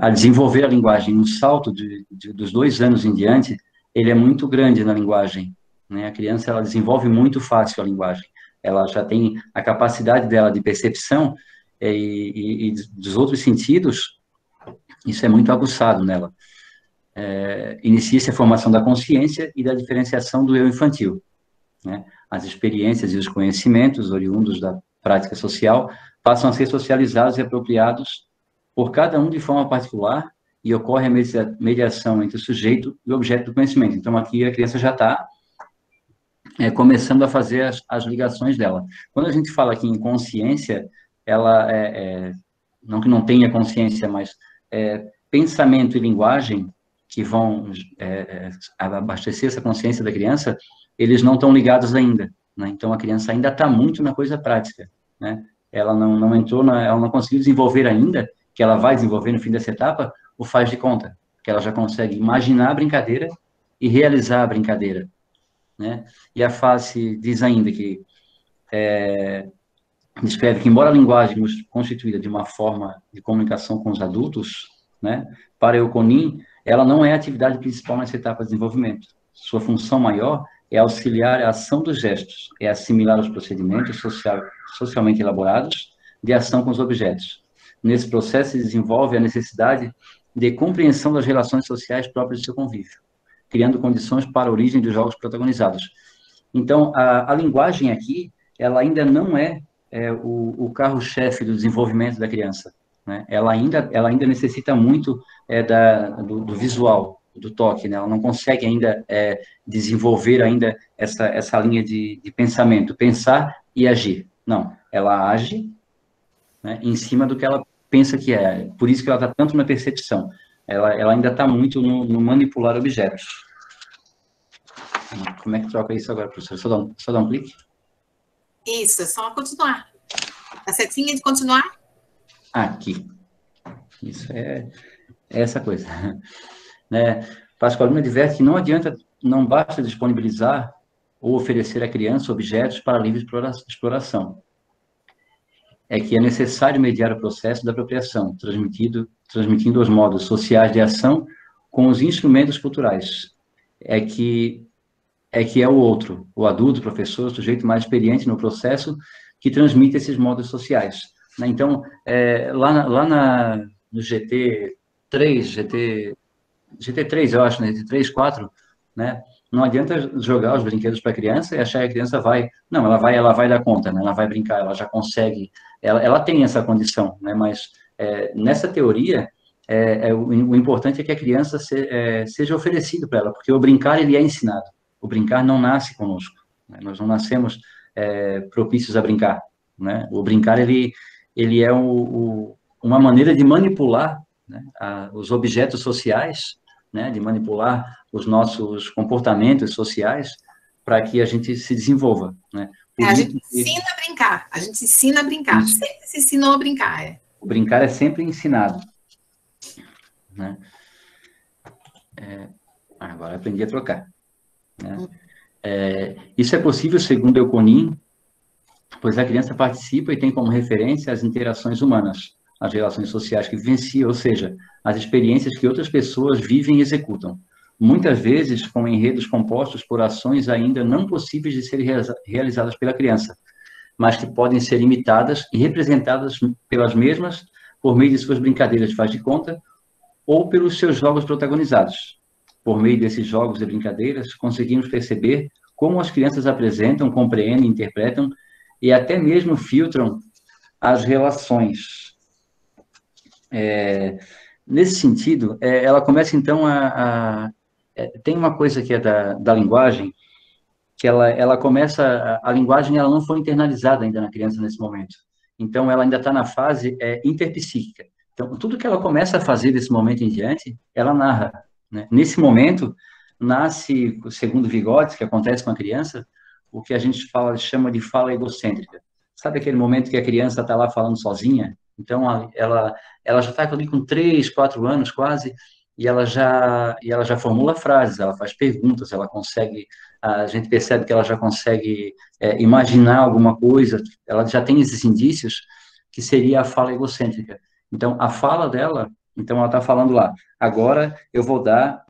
desenvolver a linguagem, um salto dos 2 anos em diante, ele é muito grande na linguagem, né? A criança, ela desenvolve muito fácil a linguagem, ela já tem a capacidade dela de percepção e dos outros sentidos, isso é muito aguçado nela. Inicia-se a formação da consciência e da diferenciação do eu infantil, né? As experiências e os conhecimentos oriundos da prática social passam a ser socializados e apropriados por cada um de forma particular e ocorre a mediação entre o sujeito e o objeto do conhecimento. Então, aqui a criança já está começando a fazer as ligações dela. Quando a gente fala aqui em consciência, ela não que não tenha consciência, mas pensamento e linguagem que vão abastecer essa consciência da criança, eles não estão ligados ainda, né? Então, a criança ainda está muito na coisa prática, né? Ela não entrou, ela não conseguiu desenvolver ainda, que ela vai desenvolver no fim dessa etapa, o faz de conta, que ela já consegue imaginar a brincadeira e realizar a brincadeira, né? E a face diz ainda que descreve que, embora a linguagem constituída de uma forma de comunicação com os adultos, né, para Euconin, ela não é a atividade principal nessa etapa de desenvolvimento. Sua função maior é auxiliar a ação dos gestos, é assimilar os procedimentos socialmente elaborados de ação com os objetos. Nesse processo se desenvolve a necessidade de compreensão das relações sociais próprias do seu convívio, criando condições para a origem dos jogos protagonizados. Então, a linguagem aqui, ela ainda não é o carro-chefe do desenvolvimento da criança, né? Ela ainda necessita muito do visual, do toque, né? Ela não consegue ainda desenvolver ainda essa linha de pensamento, pensar e agir. Não, ela age, né, em cima do que ela pensa que é. Por isso que ela está tanto na percepção. Ela ainda está muito no manipular objetos. Como é que troca isso agora, professor? Só dá um clique? Isso, é só continuar. A setinha de continuar? Aqui. Isso é essa coisa. Né? Pasqualino adverte que não basta disponibilizar ou oferecer à criança objetos para livre exploração. É que é necessário mediar o processo da apropriação, transmitindo os modos sociais de ação com os instrumentos culturais. É que é o outro, o adulto, o professor, o sujeito mais experiente no processo, que transmite esses modos sociais. Né? Então, no GT3, eu acho, né? GT3, 4, né? Não adianta jogar os brinquedos para a criança e achar que a criança vai... Não, ela vai dar conta, né? Ela vai brincar, ela já consegue... Ela tem essa condição, né? Mas nessa teoria, o importante é que a criança seja oferecido para ela, porque o brincar, ele é ensinado. O brincar não nasce conosco. Né? Nós não nascemos propícios a brincar. Né? O brincar, ele é uma maneira de manipular, né, os objetos sociais, né, de manipular os nossos comportamentos sociais para que a gente se desenvolva. Né? A gente ensina a brincar, a gente ensina a brincar, Isso. sempre se ensinou a brincar. O brincar é sempre ensinado. Né? Agora aprendi a trocar. Né? Isso é possível, segundo Euconin, pois a criança participa e tem como referência as interações humanas, as relações sociais que vivencia, ou seja, as experiências que outras pessoas vivem e executam, muitas vezes com enredos compostos por ações ainda não possíveis de serem realizadas pela criança, mas que podem ser imitadas e representadas pelas mesmas por meio de suas brincadeiras de faz de conta ou pelos seus jogos protagonizados. Por meio desses jogos e brincadeiras, conseguimos perceber como as crianças apresentam, compreendem, interpretam e até mesmo filtram as relações. Nesse sentido, ela começa, então, tem uma coisa que é da linguagem, que ela começa... A linguagem ela não foi internalizada ainda na criança nesse momento. Então, ela ainda está na fase interpsíquica. Então, tudo que ela começa a fazer desse momento em diante, ela narra. Né? Nesse momento, nasce, segundo Vygotsky, que acontece com a criança, o que a gente chama de fala egocêntrica. Sabe aquele momento que a criança está lá falando sozinha? Então, ela já está ali com 3, 4 anos quase, e ela já formula frases, ela faz perguntas, ela consegue... A gente percebe que ela já consegue imaginar alguma coisa, ela já tem esses indícios, que seria a fala egocêntrica. Então, a fala dela, então ela está falando lá, agora eu vou dar...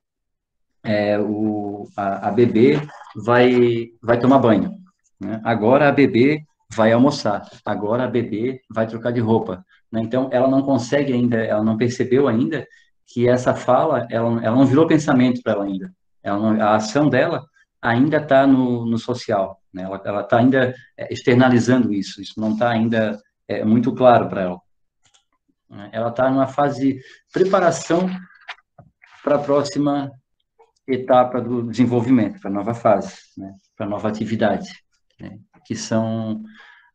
a bebê vai tomar banho. Né? Agora a bebê vai almoçar. Agora a bebê vai trocar de roupa. Né? Então, ela não consegue ainda, ela não percebeu ainda que essa fala, ela não virou pensamento para ela ainda. A ação dela ainda está no social. Né? Ela está ainda externalizando isso. Isso não está ainda muito claro para ela. Né? Ela está numa fase de preparação para a próxima etapa do desenvolvimento, para a nova fase, né? Para a nova atividade, né? Que são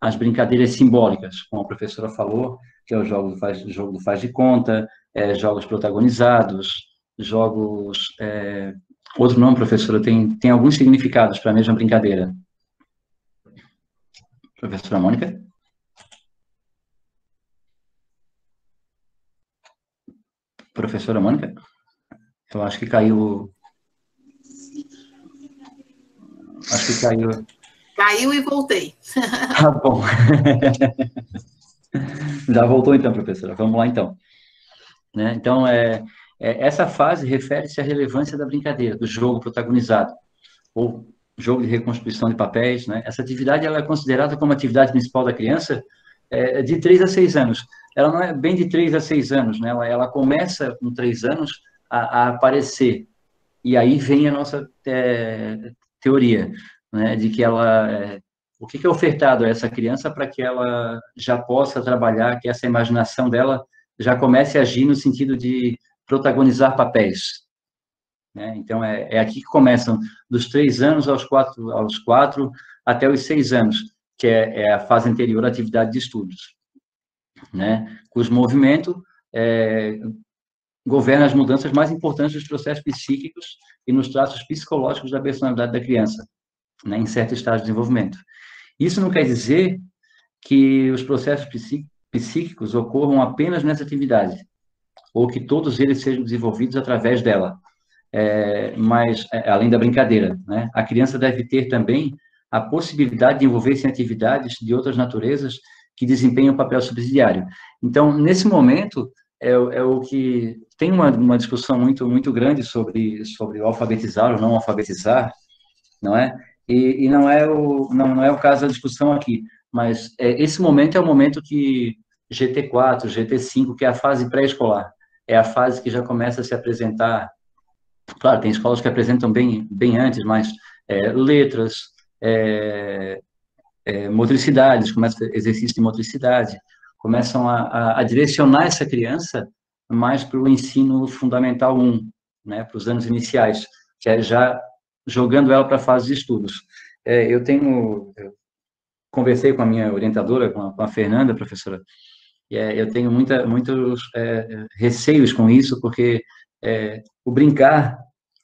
as brincadeiras simbólicas, como a professora falou, que é o jogo do faz de conta, jogos protagonizados, jogos... outro nome, professora, tem alguns significados para a mesma brincadeira. Professora Mônica? Professora Mônica? Eu acho que caiu... Acho que caiu. Caiu e voltei. Tá bom. Já voltou então, professora. Vamos lá então. Né? Então, essa fase refere-se à relevância da brincadeira, do jogo protagonizado, ou jogo de reconstrução de papéis. Né? Essa atividade ela é considerada como atividade principal da criança de 3 a 6 anos. Ela não é bem de 3 a 6 anos, né? Ela começa com 3 anos a aparecer. E aí vem a nossa teoria, né, de que o que é ofertado a essa criança para que ela já possa trabalhar, que essa imaginação dela já comece a agir no sentido de protagonizar papéis. Né? Então, é aqui que começam, dos 3 anos aos 4 até os 6 anos, que é a fase anterior à atividade de estudos, né? Cujo movimento governa as mudanças mais importantes dos processos psíquicos e nos traços psicológicos da personalidade da criança, né, em certo estágio de desenvolvimento. Isso não quer dizer que os processos psíquicos ocorram apenas nessa atividade, ou que todos eles sejam desenvolvidos através dela. mas além da brincadeira, né? A criança deve ter também a possibilidade de envolver-se em atividades de outras naturezas que desempenham um papel subsidiário. Então, nesse momento, é o que tem uma discussão muito grande sobre o alfabetizar ou não alfabetizar, não é? E não é o caso da discussão aqui, mas esse momento é o momento que GT4, GT5, que é a fase pré-escolar, é a fase que já começa a se apresentar. Claro, tem escolas que apresentam bem antes, mas letras, motricidades, começa exercício de motricidade, começam a direcionar essa criança mais para o ensino fundamental 1, né, para os anos iniciais, que é já jogando ela para a fase de estudos. Eu conversei com a minha orientadora, com a Fernanda, professora, e eu tenho muitos receios com isso, porque o brincar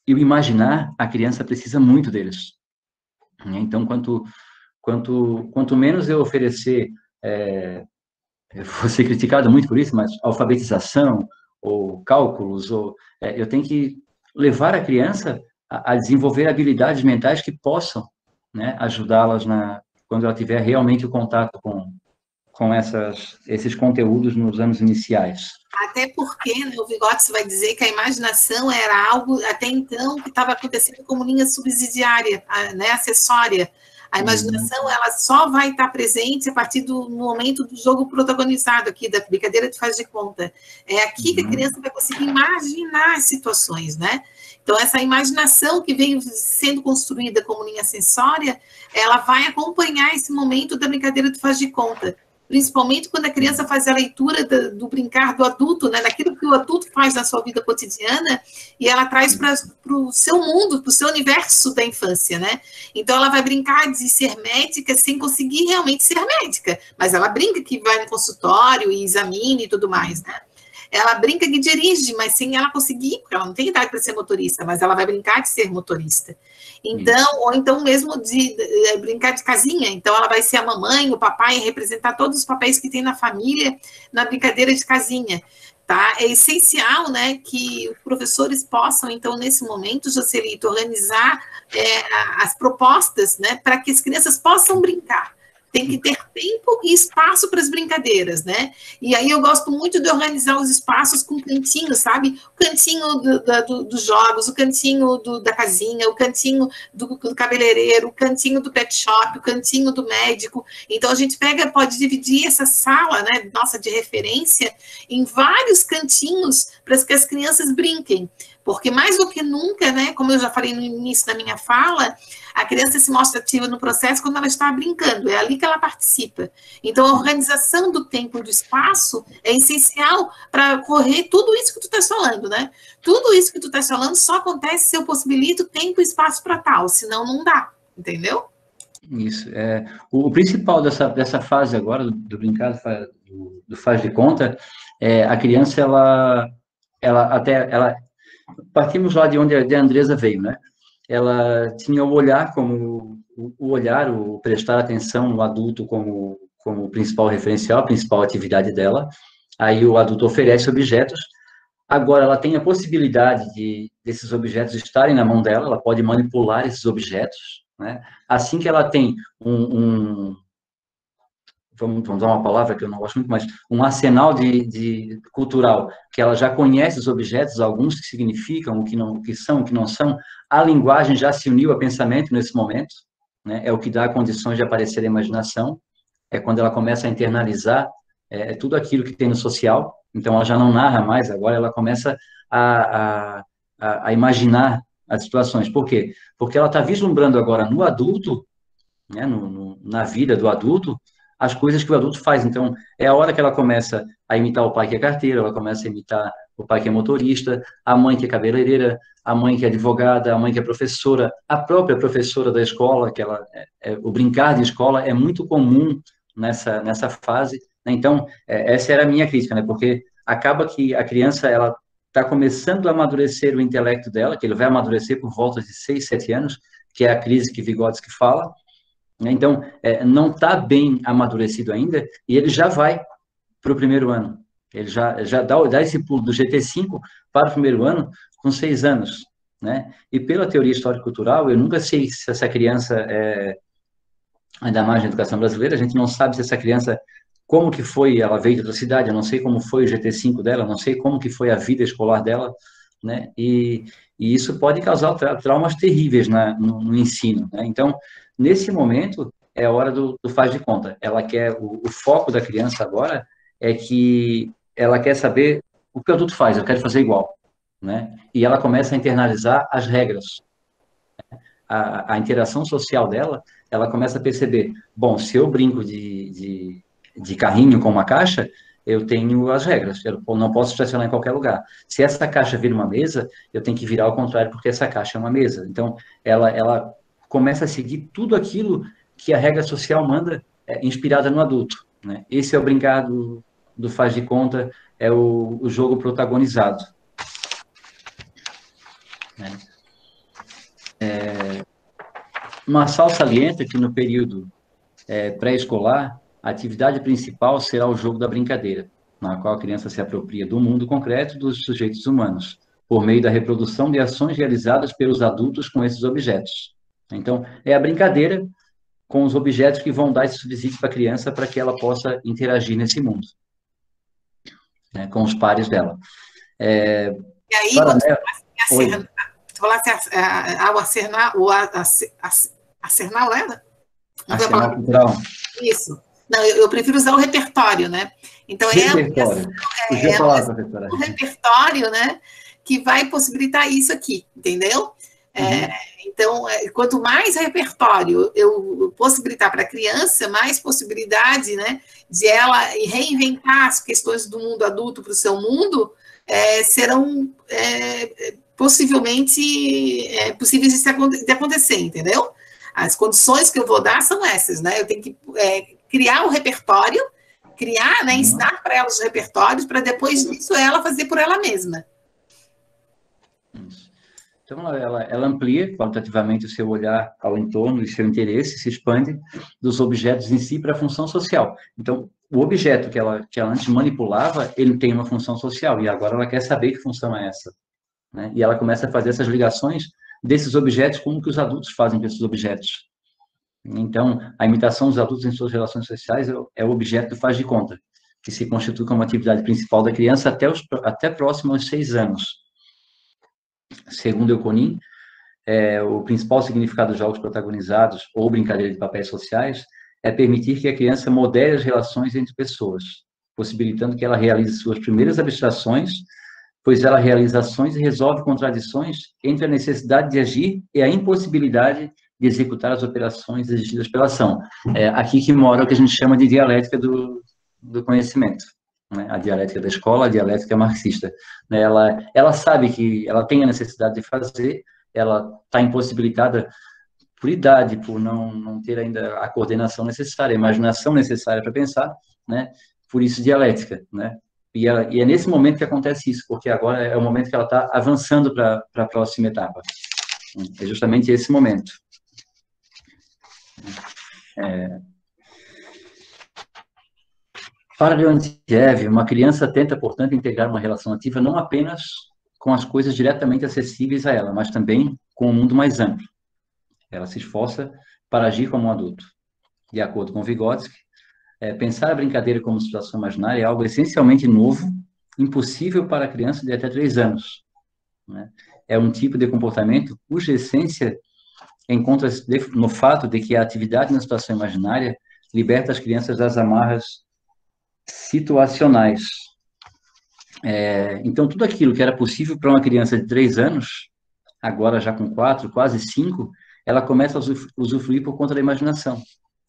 e o imaginar, a criança precisa muito deles. Então, quanto menos eu oferecer, eu vou ser criticado muito por isso, mas alfabetização ou cálculos, eu tenho que levar a criança a desenvolver habilidades mentais que possam, né, ajudá-las quando ela tiver realmente o contato com esses conteúdos nos anos iniciais. Até porque, né, o Vygotsky vai dizer que a imaginação era algo, até então, que estava acontecendo como linha subsidiária, né, acessória. A imaginação, ela só vai estar presente a partir do momento do jogo protagonizado aqui, da brincadeira de faz de conta. É aqui que a criança vai conseguir imaginar as situações, né? Então, essa imaginação que veio sendo construída como linha acessória, ela vai acompanhar esse momento da brincadeira de faz de conta. Principalmente quando a criança faz a leitura do brincar do adulto, né, daquilo que o adulto faz na sua vida cotidiana, e ela traz para o seu mundo, para o seu universo da infância, né? Então, ela vai brincar de ser médica sem conseguir realmente ser médica, mas ela brinca que vai no consultório e examina e tudo mais, né? Ela brinca que dirige, mas sem ela conseguir, porque ela não tem idade para ser motorista, mas ela vai brincar de ser motorista. Então, ou então mesmo de brincar de casinha. Então, ela vai ser a mamãe, o papai, representar todos os papéis que tem na família na brincadeira de casinha. Tá? É essencial, né, que os professores possam, então, nesse momento, Joselito, organizar as propostas, né, para que as crianças possam brincar. Tem que ter tempo e espaço para as brincadeiras, né? E aí eu gosto muito de organizar os espaços com cantinhos, sabe? O cantinho dos jogos, o cantinho da casinha, o cantinho do cabeleireiro, o cantinho do pet shop, o cantinho do médico. Então a gente pode dividir essa sala, né, nossa, de referência, em vários cantinhos para que as crianças brinquem. Porque mais do que nunca, né, como eu já falei no início da minha fala, a criança se mostra ativa no processo quando ela está brincando, é ali que ela participa. Então, a organização do tempo e do espaço é essencial para correr tudo isso que tu estás falando, né? Tudo isso que tu estás falando só acontece se eu possibilito tempo e espaço para tal, senão não dá, entendeu? Isso. O principal dessa fase agora, do brincar, do faz de conta, a criança, ela partimos lá de onde a Andresa veio, né? Ela tinha o olhar como o olhar, o prestar atenção no adulto como principal referencial, a principal atividade dela. Aí o adulto oferece objetos. Agora ela tem a possibilidade desses objetos estarem na mão dela, ela pode manipular esses objetos, né? Assim que ela tem vamos usar uma palavra que eu não gosto muito, mas um arsenal de cultural, que ela já conhece os objetos, alguns que significam, o que são, o que não são, a linguagem já se uniu a pensamento nesse momento, né? É o que dá condições de aparecer a imaginação, é quando ela começa a internalizar tudo aquilo que tem no social, então ela já não narra mais, agora ela começa a imaginar as situações. Por quê? Porque ela está vislumbrando agora no adulto, né, na vida do adulto, as coisas que o adulto faz. Então, é a hora que ela começa a imitar o pai que é carteiro, ela começa a imitar o pai que é motorista, a mãe que é cabeleireira, a mãe que é advogada, a mãe que é professora, a própria professora da escola, que o brincar de escola é muito comum nessa fase. Então, essa era a minha crítica, né? Porque acaba que a criança, ela está começando a amadurecer o intelecto dela, que ele vai amadurecer por volta de 6, 7 anos, que é a crise que Vygotsky fala. Então, não está bem amadurecido ainda, e ele já vai para o primeiro ano. Ele já dá esse pulo do GT5 para o primeiro ano com 6 anos. né? E pela teoria histórico-cultural, eu nunca sei se essa criança ainda mais na educação brasileira, a gente não sabe se essa criança, como que foi, ela veio de outra cidade, eu não sei como foi o GT5 dela, não sei como que foi a vida escolar dela, né? E isso pode causar traumas terríveis no ensino, né? Então, nesse momento, é a hora do faz de conta. Ela quer, o foco da criança agora é que ela quer saber o que o adulto faz, eu quero fazer igual, né? E ela começa a internalizar as regras. A interação social dela, ela começa a perceber, bom, se eu brinco de carrinho com uma caixa, eu tenho as regras, eu não posso estacionar em qualquer lugar. Se essa caixa vira uma mesa, eu tenho que virar ao contrário, porque essa caixa é uma mesa. Então, ela começa a seguir tudo aquilo que a regra social manda, inspirada no adulto, né? Esse é o brincar do faz de conta, é o jogo protagonizado, né? Marçal salienta que no período pré-escolar, a atividade principal será o jogo da brincadeira, na qual a criança se apropria do mundo concreto dos sujeitos humanos, por meio da reprodução de ações realizadas pelos adultos com esses objetos. Então, é a brincadeira com os objetos que vão dar esse subsídio para a criança para que ela possa interagir nesse mundo, né, com os pares dela. E aí, quando tu falasse ao acernar, acernar, Arsenal cultural. Isso. Não, eu prefiro usar o repertório, né? Então, repertório. O repertório, né, que vai possibilitar isso aqui, entendeu? Então, quanto mais repertório eu possibilitar para a criança, mais possibilidade, né, de ela reinventar as questões do mundo adulto para o seu mundo, serão possivelmente possíveis de acontecer, entendeu? As condições que eu vou dar são essas, né? Eu tenho que criar o repertório, criar, né, ensinar para ela os repertórios, para depois disso ela fazer por ela mesma. Então, ela amplia qualitativamente o seu olhar ao entorno e seu interesse se expande dos objetos em si para a função social. Então, o objeto que ela antes manipulava, ele tem uma função social, e agora ela quer saber que função é essa, né? E ela começa a fazer essas ligações desses objetos com o que os adultos fazem com esses objetos. Então, a imitação dos adultos em suas relações sociais é o objeto do faz de conta, que se constitui como atividade principal da criança até próximo aos 6 anos. Segundo Euconin, o principal significado dos jogos protagonizados ou brincadeira de papéis sociais é permitir que a criança modere as relações entre pessoas, possibilitando que ela realize suas primeiras abstrações, pois ela realiza ações e resolve contradições entre a necessidade de agir e a impossibilidade de executar as operações exigidas pela ação. É aqui que mora o que a gente chama de dialética do conhecimento, né? A dialética da escola, a dialética marxista. Ela sabe que ela tem a necessidade de fazer, ela está impossibilitada por idade, por não ter ainda a coordenação necessária, a imaginação necessária para pensar, né? Por isso dialética, né? E é nesse momento que acontece isso, porque agora é o momento que ela está avançando para a próxima etapa. É justamente esse momento. Para Leontiev, uma criança tenta, portanto, integrar uma relação ativa não apenas com as coisas diretamente acessíveis a ela, mas também com o mundo mais amplo. Ela se esforça para agir como um adulto. De acordo com Vygotsky, pensar a brincadeira como situação imaginária é algo essencialmente novo, impossível para a criança de até 3 anos, né? É um tipo de comportamento cuja essência encontra-se no fato de que a atividade na situação imaginária liberta as crianças das amarras situacionais. Então, tudo aquilo que era possível para uma criança de 3 anos, agora já com 4, quase 5, ela começa a usufruir por conta da imaginação.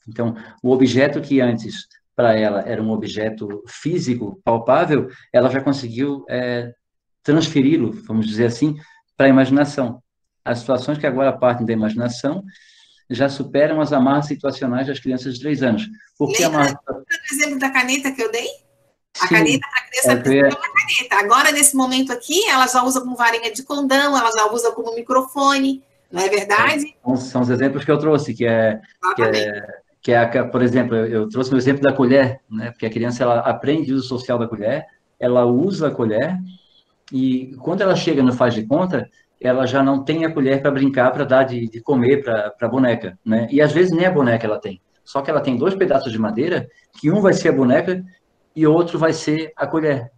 Então, o objeto que antes, para ela, era um objeto físico, palpável, ela já conseguiu transferi-lo, vamos dizer assim, para a imaginação. As situações que agora partem da imaginação já superam as amarras situacionais das crianças de 3 anos. Porque lembra do exemplo da caneta que eu dei? A Sim, caneta para a criança precisa de uma caneta. Agora, nesse momento aqui, ela já usa como varinha de condão, ela já usa como microfone, não é verdade? São os exemplos que eu trouxe, por exemplo, eu trouxe o exemplo da colher, né? Porque a criança ela aprende o uso social da colher, ela usa a colher, e quando ela chega no faz de conta, ela já não tem a colher para brincar, para dar de comer para a boneca, né? E às vezes nem a boneca ela tem. Só que ela tem 2 pedaços de madeira, que um vai ser a boneca e o outro vai ser a colher.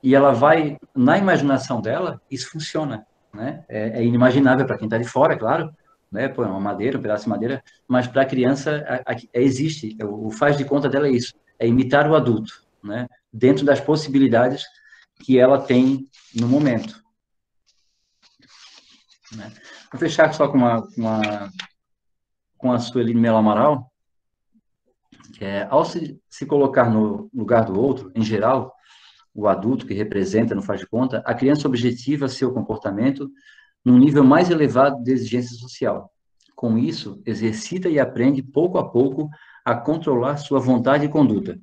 E ela vai, na imaginação dela, isso funciona, né? É inimaginável para quem está de fora, é claro, né? Pô, é uma madeira, um pedaço de madeira, mas para a criança existe, o faz de conta dela é isso, é imitar o adulto, né? Dentro das possibilidades que ela tem no momento. Né? Vou fechar só com a Sueli Melo Amaral, que ao se colocar no lugar do outro, em geral, o adulto que representa, não faz de conta, a criança objetiva seu comportamento num nível mais elevado de exigência social. Com isso, exercita e aprende pouco a pouco a controlar sua vontade e conduta.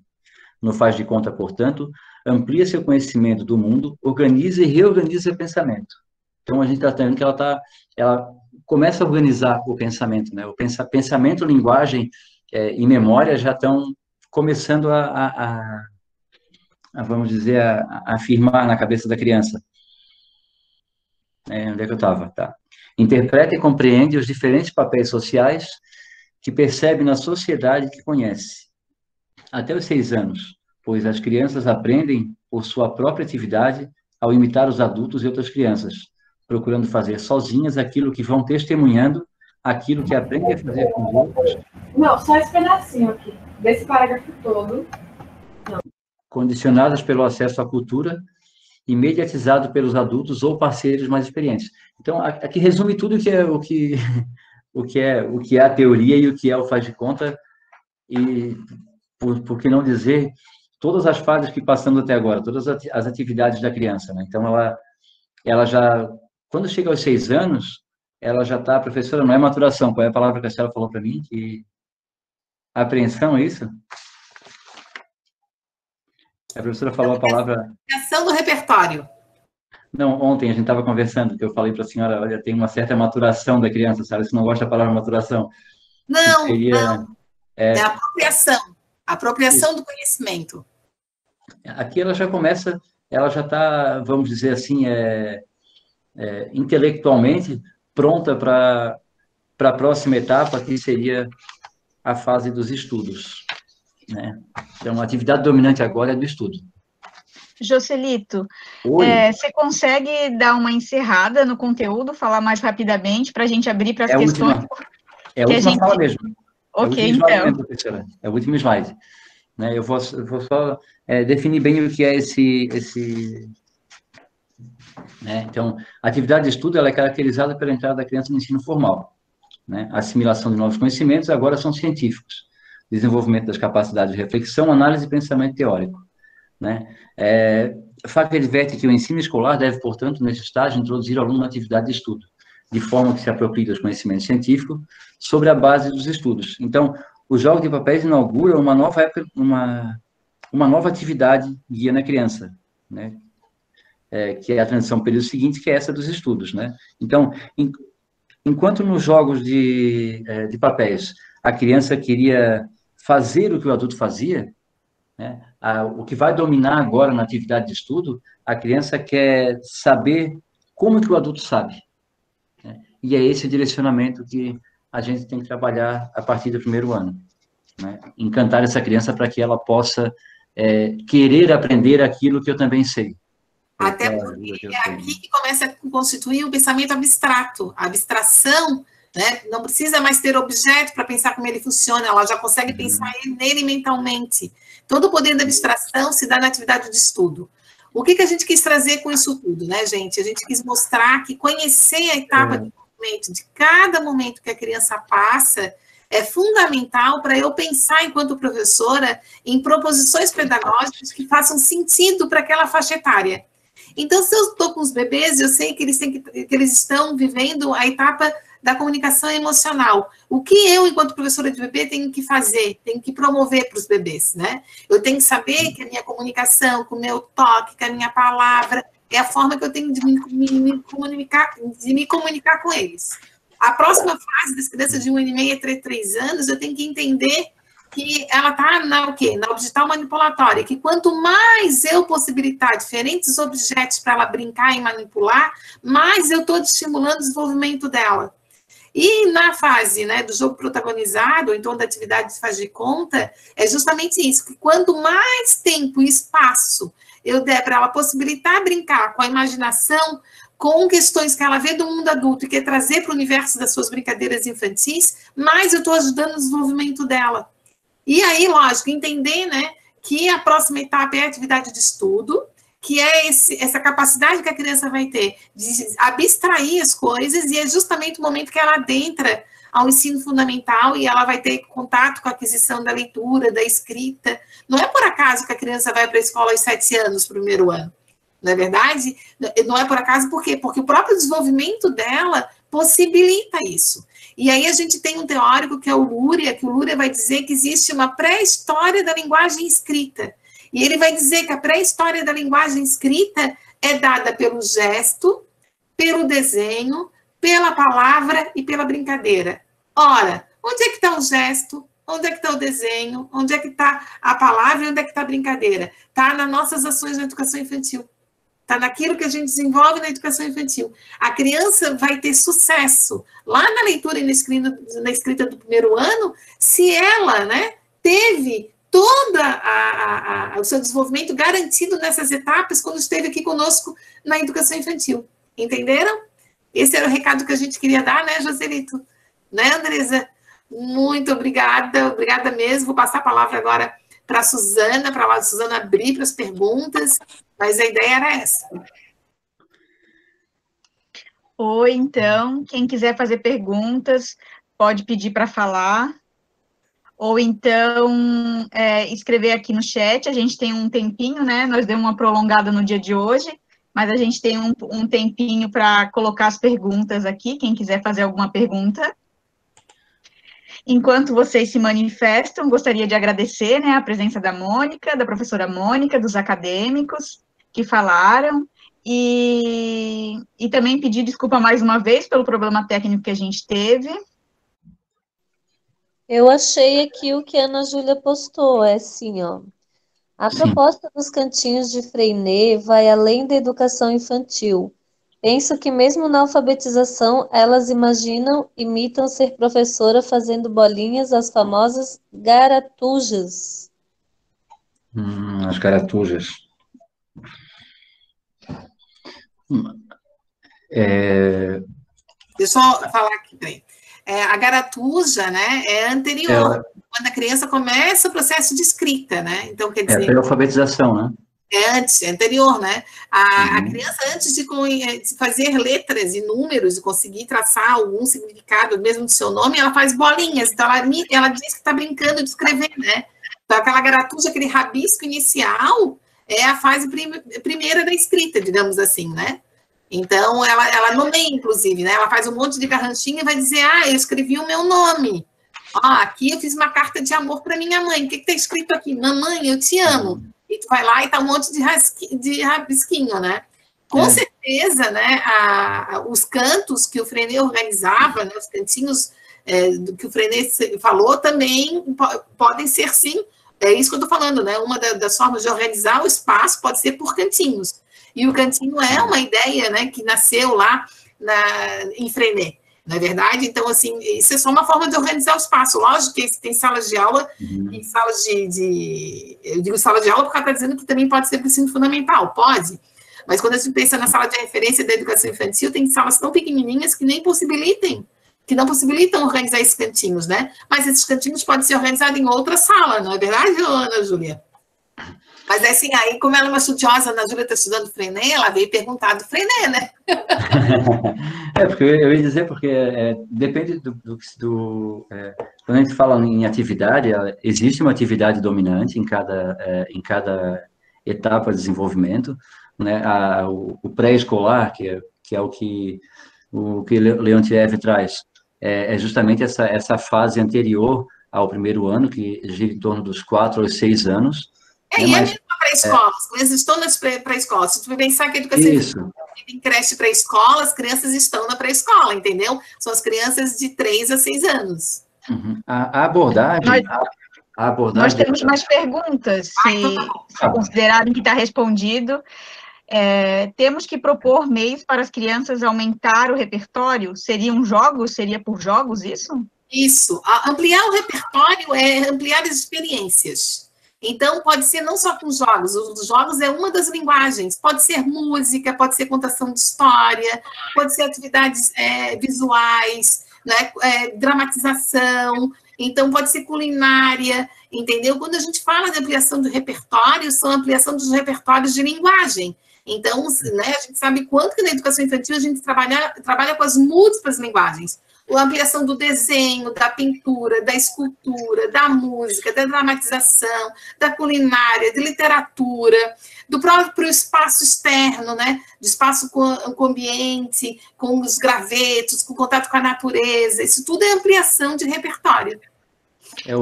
No faz de conta, portanto, amplia seu conhecimento do mundo, organiza e reorganiza seu pensamento. Então, a gente está tendo que ela começa a organizar o pensamento, né? O pensamento, linguagem e memória já estão começando vamos dizer, a afirmar na cabeça da criança. Onde é que eu estava? Tá. Interpreta e compreende os diferentes papéis sociais que percebe na sociedade que conhece. Até os 6 anos, pois as crianças aprendem por sua própria atividade ao imitar os adultos e outras crianças, procurando fazer sozinhas aquilo que vão testemunhando, aquilo que aprendem a fazer com os outros. Não, só esse pedacinho aqui, desse parágrafo todo. Não. Condicionadas pelo acesso à cultura, imediatizado pelos adultos ou parceiros mais experientes. Então, aqui resume tudo o que é a teoria e o que é o faz de conta, e, por que não dizer, todas as fases que passamos até agora, todas as atividades da criança, né? Então, ela já, quando chega aos 6 anos, ela já está, professora, não é maturação, qual é a palavra que a senhora falou para mim? Que apreensão, é isso? A professora falou a palavra... Criação do repertório. Não, ontem a gente estava conversando, que eu falei para a senhora, olha, tem uma certa maturação da criança, sabe? Você não gosta da palavra maturação. Não, seria, não. É apropriação. Apropriação do conhecimento. Aqui ela já começa, ela já está, vamos dizer assim, intelectualmente pronta para a próxima etapa, que seria a fase dos estudos, né? Então, a atividade dominante agora é do estudo. Joselito, você consegue dar uma encerrada no conteúdo, falar mais rapidamente, para a gente abrir para as questões? É a última fala mesmo. Ok, então. É o último slide. Né? Eu vou só definir bem o que é esse né? Então, a atividade de estudo ela é caracterizada pela entrada da criança no ensino formal. Né? A assimilação de novos conhecimentos agora são científicos. Desenvolvimento das capacidades de reflexão, análise e pensamento teórico. Né? FAC adverte que o ensino escolar deve, portanto, nesse estágio, introduzir o aluno na atividade de estudo, de forma que se aproprie dos conhecimentos científicos sobre a base dos estudos. Então, o jogo de papéis inaugura uma nova época, uma nova atividade guia na criança, né? Que é a transição para o período seguinte, que é essa dos estudos, né? Então, enquanto nos jogos de papéis a criança queria fazer o que o adulto fazia, né? O que vai dominar agora na atividade de estudo, a criança quer saber como que o adulto sabe. Né? E é esse o direcionamento que a gente tem que trabalhar a partir do primeiro ano. Né? Encantar essa criança para que ela possa querer aprender aquilo que eu também sei. Até porque é aqui que começa a constituir o pensamento abstrato. A abstração, né, não precisa mais ter objeto para pensar como ele funciona, ela já consegue pensar nele mentalmente. Todo o poder da abstração se dá na atividade de estudo. O que a gente quis trazer com isso tudo, né, gente? A gente quis mostrar que conhecer a etapa de movimento, de cada momento que a criança passa, é fundamental para eu pensar, enquanto professora, em proposições pedagógicas que façam sentido para aquela faixa etária. Então, se eu estou com os bebês, eu sei que eles estão vivendo a etapa da comunicação emocional. O que eu, enquanto professora de bebê, tenho que fazer? Tenho que promover para os bebês, né? Eu tenho que saber que a minha comunicação, com o meu toque, com a minha palavra, é a forma que eu tenho de me comunicar com eles. A próxima fase das crianças de 1 ano e meio a 3 anos, eu tenho que entender que ela está o quê? Na digital manipulatória, que quanto mais eu possibilitar diferentes objetos para ela brincar e manipular, mais eu estou estimulando o desenvolvimento dela. E na fase, né, do jogo protagonizado, ou então da atividade de faz de conta, é justamente isso, que quanto mais tempo e espaço eu der para ela possibilitar brincar com a imaginação, com questões que ela vê do mundo adulto e quer trazer para o universo das suas brincadeiras infantis, mais eu estou ajudando no desenvolvimento dela. E aí, lógico, entender, né, que a próxima etapa é a atividade de estudo, que é essa capacidade que a criança vai ter de abstrair as coisas, e é justamente o momento que ela adentra ao ensino fundamental e ela vai ter contato com a aquisição da leitura, da escrita. Não é por acaso que a criança vai para a escola aos 7 anos, primeiro ano. Não é verdade? Não é por acaso, por quê? Porque o próprio desenvolvimento dela possibilita isso. E aí a gente tem um teórico que é o Luria, que o Luria vai dizer que existe uma pré-história da linguagem escrita. E ele vai dizer que a pré-história da linguagem escrita é dada pelo gesto, pelo desenho, pela palavra e pela brincadeira. Ora, onde é que está o gesto? Onde é que está o desenho? Onde é que está a palavra e onde é que está a brincadeira? Está nas nossas ações na educação infantil. Está naquilo que a gente desenvolve na educação infantil. A criança vai ter sucesso lá na leitura e na escrita do primeiro ano, se ela, né, teve todo o seu desenvolvimento garantido nessas etapas quando esteve aqui conosco na educação infantil. Entenderam? Esse era o recado que a gente queria dar, né, Joselito? Né, Andresa? Muito obrigada mesmo. Vou passar a palavra agora para a Suzana, para a Suzana abrir para as perguntas, mas a ideia era essa. Oi, então, quem quiser fazer perguntas, pode pedir para falar, ou então escrever aqui no chat. A gente tem um tempinho, né? Nós demos uma prolongada no dia de hoje, mas a gente tem um tempinho para colocar as perguntas aqui, quem quiser fazer alguma pergunta. Enquanto vocês se manifestam, gostaria de agradecer, né, a presença da Mônica, da professora Mônica, dos acadêmicos que falaram, e também pedir desculpa mais uma vez pelo problema técnico que a gente teve. Eu achei aqui o que a Ana Júlia postou, é assim, ó. A proposta dos cantinhos de Freinet vai além da educação infantil. Penso que mesmo na alfabetização, elas imitam ser professora fazendo bolinhas, as famosas garatujas. As garatujas. Deixa eu falar aqui, peraí. A garatuja, né, é anterior, quando a criança começa o processo de escrita, né? Então, quer dizer... pela alfabetização, né? É anterior, né? A criança, antes de fazer letras e números e conseguir traçar algum significado mesmo do seu nome, ela faz bolinhas. Então, ela diz que está brincando de escrever, né? Então, aquela garatuja, aquele rabisco inicial, é a fase primeira da escrita, digamos assim, né? Então, ela nomeia, inclusive, né? Ela faz um monte de garranchinha e vai dizer, eu escrevi o meu nome. Aqui eu fiz uma carta de amor para minha mãe. O que está escrito aqui? Mamãe, eu te amo. E tu vai lá e tá um monte de rabisquinho, né? Com certeza, né, os cantos que o Freinet organizava, né, os cantinhos que o Freinet falou também podem ser, sim, é isso que eu tô falando, né? Uma das formas de organizar o espaço pode ser por cantinhos. E o cantinho é uma ideia, né, que nasceu lá em Freinet. Não é verdade? Então, assim, isso é só uma forma de organizar o espaço. Lógico que tem salas de aula e salas eu digo sala de aula porque ela está dizendo que também pode ser para o ensino fundamental, pode. Mas quando a gente pensa na sala de referência da educação infantil, tem salas tão pequenininhas que não possibilitam organizar esses cantinhos, né? Mas esses cantinhos podem ser organizados em outra sala, não é verdade, Ana Júlia? Mas assim, aí, como ela é uma estudiosa, a Ana Júlia está estudando Freinet, ela veio perguntar do Freinet, né? Porque eu ia dizer, porque depende quando a gente fala em atividade, existe uma atividade dominante em cada etapa de desenvolvimento, né? O pré-escolar, que é o que Leontiev traz, é justamente essa fase anterior ao primeiro ano, que gira em torno dos 4 aos 6 anos. E é mesmo pré-escola, as crianças estão nas pré-escolas. Se tu pensar que a educação em creche pré-escola, as crianças estão na pré-escola, entendeu? São as crianças de 3 a 6 anos. A abordagem... A abordagem... Nós temos mais perguntas, se considerarem que está respondido. Temos que propor meios para as crianças aumentar o repertório? Seriam jogos? Seria por jogos isso? Isso. Ampliar o repertório é ampliar as experiências. Então, pode ser não só com jogos. Os jogos é uma das linguagens. Pode ser música, pode ser contação de história, pode ser atividades visuais, né? Dramatização. Então, pode ser culinária, entendeu? Quando a gente fala de ampliação do repertório, são ampliação dos repertórios de linguagem. Então, né, a gente sabe quanto que na educação infantil a gente trabalha com as múltiplas linguagens. A ampliação do desenho, da pintura, da escultura, da música, da dramatização, da culinária, de literatura, do próprio espaço externo, né? Do espaço com o ambiente, com os gravetos, com contato com a natureza. Isso tudo é ampliação de repertório.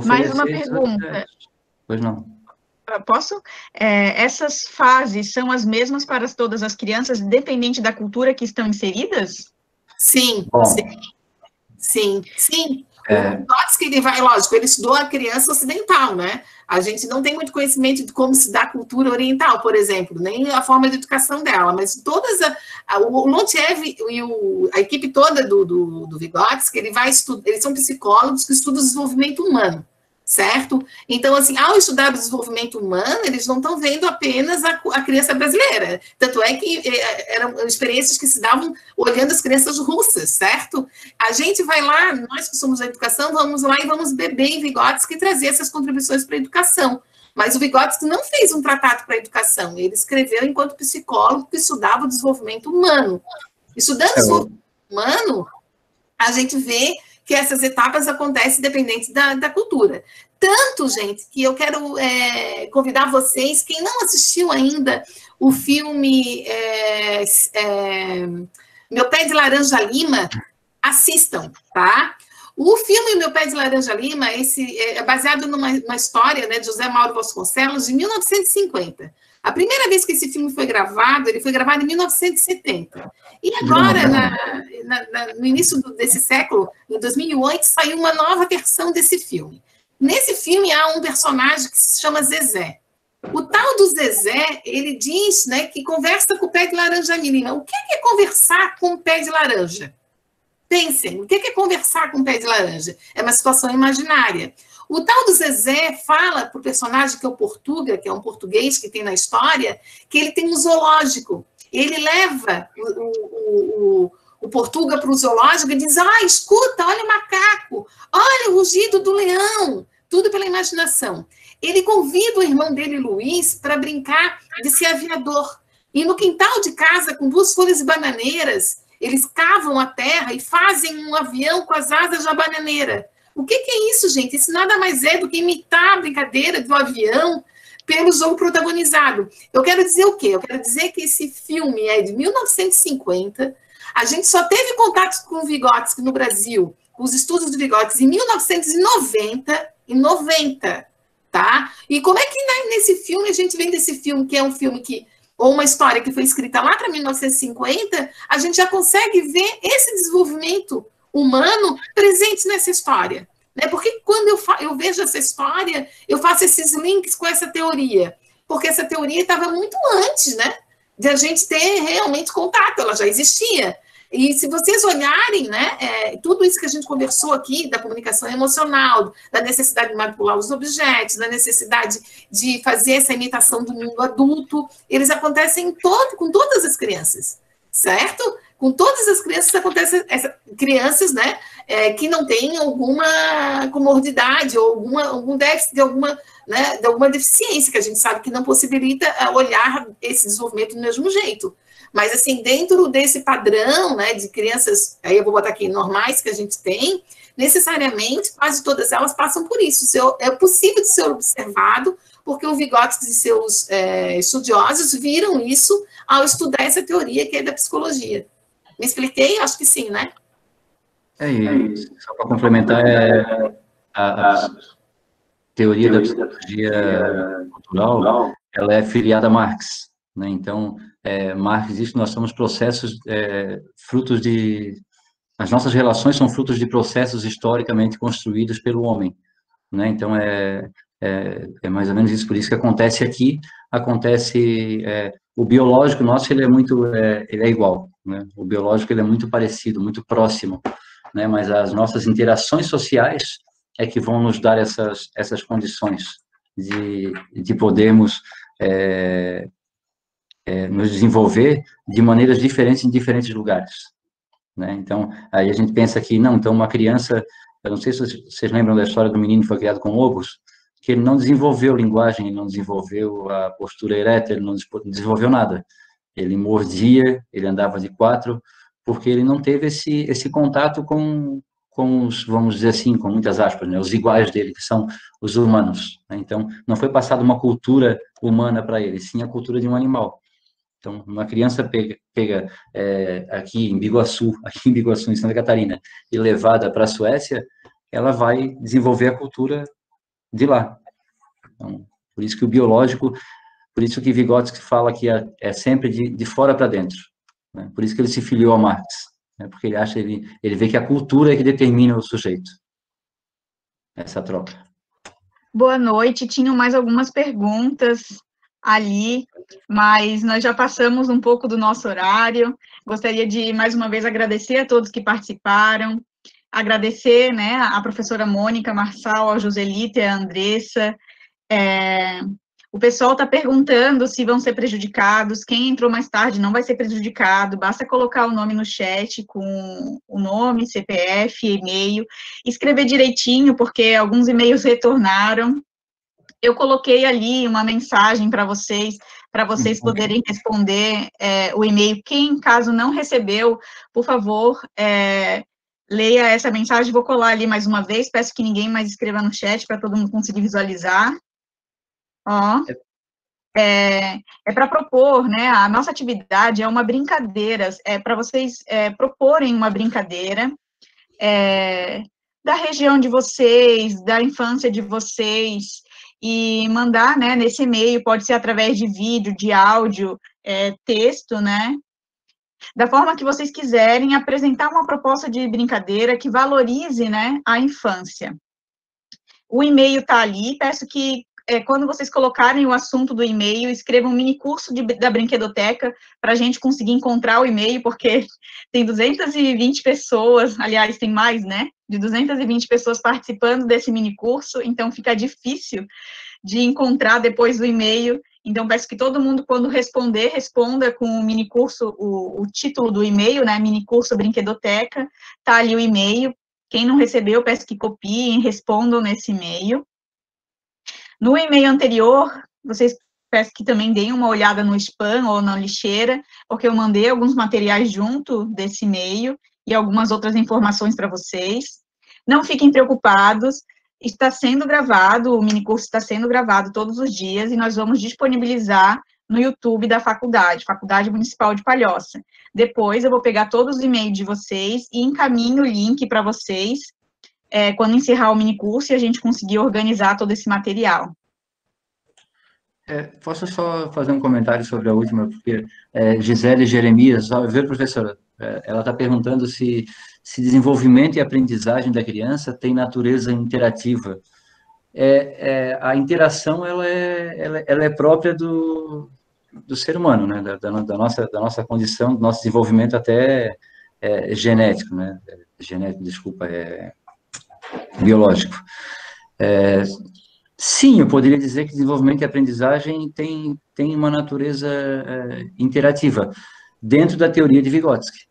Mais uma pergunta. Pois não. Posso? Essas fases são as mesmas para todas as crianças, independente da cultura que estão inseridas? Sim, bom, sim. O Vygotsky, ele vai, lógico, ele estudou a criança ocidental, né? A gente não tem muito conhecimento de como se dá a cultura oriental, por exemplo, nem a forma de educação dela, mas todas o Lontiev e a equipe toda do Vygotsky, eles são psicólogos que estudam o desenvolvimento humano, certo? Então, assim, ao estudar o desenvolvimento humano, eles não estão vendo apenas a criança brasileira. Tanto é que eram experiências que se davam olhando as crianças russas, certo? A gente vai lá, nós que somos da educação, vamos lá e vamos beber em Vygotsky e trazer essas contribuições para a educação. Mas o Vygotsky não fez um tratado para a educação, ele escreveu enquanto psicólogo que estudava o desenvolvimento humano. Estudando o desenvolvimento humano, a gente vê que essas etapas acontecem independente da cultura. Tanto, gente, que eu quero convidar vocês, quem não assistiu ainda o filme Meu Pé de Laranja Lima, assistam, tá? O filme Meu Pé de Laranja Lima é baseado numa história, né, de José Mauro Vasconcelos, de 1950. A primeira vez que esse filme foi gravado, ele foi gravado em 1970. E agora, no início desse século, em 2008, saiu uma nova versão desse filme. Nesse filme há um personagem que se chama Zezé. O tal do Zezé, ele diz, né, que conversa com o pé de laranja lima. O que é conversar com o pé de laranja? Pensem, o que é conversar com o pé de laranja? É uma situação imaginária. O tal do Zezé fala para o personagem que é o Portuga, que é um português que tem na história, que ele tem um zoológico. Ele leva o Portuga para o zoológico e diz, escuta, olha o macaco, olha o rugido do leão, tudo pela imaginação. Ele convida o irmão dele, Luiz, para brincar de ser aviador. E no quintal de casa, com 2 folhas de bananeiras, eles cavam a terra e fazem um avião com as asas da bananeira. O que é isso, gente? Isso nada mais é do que imitar a brincadeira do avião pelo jogo protagonizado. Eu quero dizer o quê? Eu quero dizer que esse filme é de 1950, a gente só teve contato com o Vygotsky no Brasil, com os estudos do Vygotsky, em 1990, tá? E como é que nesse filme, a gente vem desse filme, que é um filme ou uma história que foi escrita lá para 1950, a gente já consegue ver esse desenvolvimento humano presente nessa história, né? Porque quando eu vejo essa história, eu faço esses links com essa teoria, porque essa teoria estava muito antes, né, de a gente ter realmente contato, ela já existia. E se vocês olharem, né, tudo isso que a gente conversou aqui, da comunicação emocional, da necessidade de manipular os objetos, da necessidade de fazer essa imitação do mundo adulto, eles acontecem com todas as crianças, certo? Com todas as crianças acontece, crianças, né, que não têm alguma comorbidade ou algum déficit de alguma deficiência, que a gente sabe que não possibilita olhar esse desenvolvimento do mesmo jeito. Mas, assim, dentro desse padrão, né, de crianças, aí eu vou botar aqui, normais que a gente tem, necessariamente, quase todas elas passam por isso. É possível de ser observado, porque o Vygotsky e seus estudiosos viram isso ao estudar essa teoria que é da psicologia. Me expliquei? Acho que sim, né? Só para complementar, a teoria da psicologia cultural, ela é filiada a Marx, né? Então, Marx diz que nós somos processos, frutos de... As nossas relações são frutos de processos historicamente construídos pelo homem, né? Então, É mais ou menos isso, por isso que acontece aqui, o biológico nosso, ele ele é igual, né? O biológico, ele é muito parecido, muito próximo, né? Mas as nossas interações sociais é que vão nos dar essas condições de podermos nos desenvolver de maneiras diferentes em diferentes lugares, né? Então, aí a gente pensa que, não, então uma criança, eu não sei se vocês lembram da história do menino que foi criado com lobos, que ele não desenvolveu linguagem, ele não desenvolveu a postura ereta, ele não desenvolveu nada. Ele mordia, ele andava de quatro, porque ele não teve esse contato com os, vamos dizer assim, com muitas aspas, né, os iguais dele, que são os humanos, né? Então, não foi passada uma cultura humana para ele, sim a cultura de um animal. Então, uma criança pega aqui em Biguaçu, em Santa Catarina, e levada para a Suécia, ela vai desenvolver a cultura de lá. Então, por isso que o biológico, por isso que Vygotsky fala que é sempre de fora para dentro, né? Por isso que ele se filiou a Marx, né? Porque ele vê que a cultura é que determina o sujeito. Essa troca. Boa noite. Tinham mais algumas perguntas ali, mas nós já passamos um pouco do nosso horário. Gostaria de, mais uma vez, agradecer a todos que participaram, agradecer, né, a professora Mônica, Marçal, a Joselita e a Andressa. O pessoal está perguntando se vão ser prejudicados. Quem entrou mais tarde não vai ser prejudicado. Basta colocar o nome no chat com o nome, CPF, e-mail, escrever direitinho, porque alguns e-mails retornaram. Eu coloquei ali uma mensagem para vocês poderem responder o e-mail. Quem, caso não recebeu, por favor, leia essa mensagem. Vou colar ali mais uma vez. Peço que ninguém mais escreva no chat para todo mundo conseguir visualizar. Ó, para propor, né? A nossa atividade é uma brincadeira, para vocês proporem uma brincadeira da região de vocês, da infância de vocês, e mandar, né, nesse e-mail, pode ser através de vídeo, de áudio, texto, né? Da forma que vocês quiserem, apresentar uma proposta de brincadeira que valorize, né, a infância. O e-mail está ali, peço que quando vocês colocarem o assunto do e-mail, escrevam um mini curso da Brinquedoteca para a gente conseguir encontrar o e-mail, porque tem 220 pessoas, aliás, tem mais, né? De 220 pessoas participando desse mini curso, então fica difícil de encontrar depois do e-mail. Então, peço que todo mundo, quando responder, responda com o mini curso, o título do e-mail, né? Mini curso Brinquedoteca, tá ali o e-mail. Quem não recebeu, peço que copiem, respondam nesse e-mail. No e-mail anterior, vocês peço que também deem uma olhada no spam ou na lixeira, porque eu mandei alguns materiais junto desse e-mail e algumas outras informações para vocês. Não fiquem preocupados, está sendo gravado, o minicurso está sendo gravado todos os dias e nós vamos disponibilizar no YouTube da faculdade, Faculdade Municipal de Palhoça. Depois eu vou pegar todos os e-mails de vocês e encaminho o link para vocês quando encerrar o minicurso e a gente conseguir organizar todo esse material. Posso só fazer um comentário sobre a última, porque Gisele Jeremias, viu, professora? Ela está perguntando se desenvolvimento e aprendizagem da criança tem natureza interativa. A interação ela é própria do ser humano, né? Da nossa condição, do nosso desenvolvimento até genético, né? Genético, desculpa, biológico. Sim, eu poderia dizer que desenvolvimento e aprendizagem tem uma natureza interativa, dentro da teoria de Vygotsky,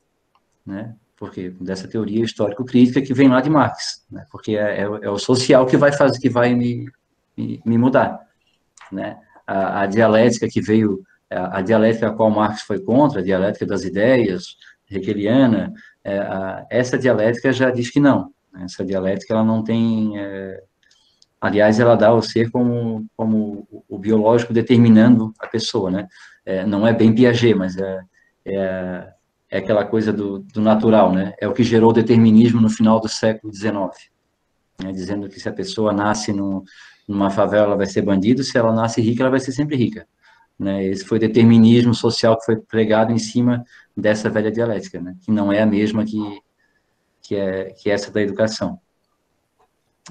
né? Porque dessa teoria histórico-crítica que vem lá de Marx, né? Porque é o social que vai me mudar, né? A dialética que veio, a dialética a qual Marx foi contra, a dialética das ideias, hegeliana, essa dialética já diz que não. Essa dialética, ela não tem... aliás, ela dá ao ser como o biológico determinando a pessoa, né? Não é bem Piaget, mas é aquela coisa do natural, né? É o que gerou o determinismo no final do século XIX, né? Dizendo que se a pessoa nasce numa favela, ela vai ser bandido, se ela nasce rica, ela vai ser sempre rica, né? Esse foi o determinismo social que foi pregado em cima dessa velha dialética, né? Que não é a mesma que essa da educação.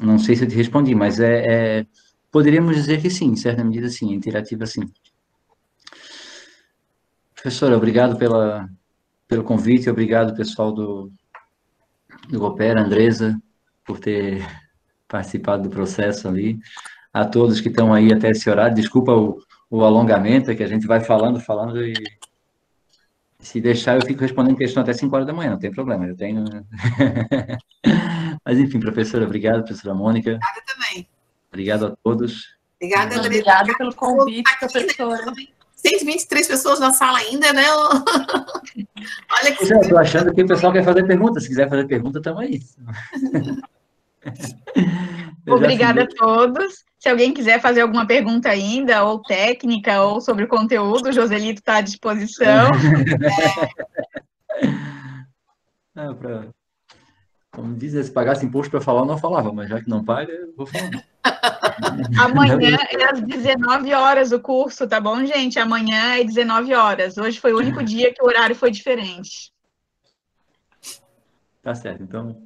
Não sei se eu te respondi, mas Poderíamos dizer que sim, em certa medida sim, interativa sim. Professora, obrigado pelo convite, obrigado pessoal do Coopera, Andresa, por ter participado do processo ali. A todos que estão aí até esse horário, desculpa o alongamento, é que a gente vai falando e se deixar eu fico respondendo questão até 5 horas da manhã, não tem problema, eu tenho... Mas enfim, professora, obrigado, professora Mônica. Obrigada também. Obrigado a todos. Obrigada, Andresa. Obrigada pelo convite, professora. 123 pessoas na sala ainda, né? Olha que... Eu estou achando que o pessoal quer fazer pergunta. Se quiser fazer pergunta, estamos aí. Obrigada a todos. Se alguém quiser fazer alguma pergunta ainda, ou técnica, ou sobre o conteúdo, o Joselito está à disposição. Como diz, se pagasse imposto para falar, eu não falava, mas já que não paga, eu vou falar. Amanhã é às 19 horas o curso, tá bom, gente? Amanhã é 19 horas. Hoje foi o único dia que o horário foi diferente. Tá certo, então...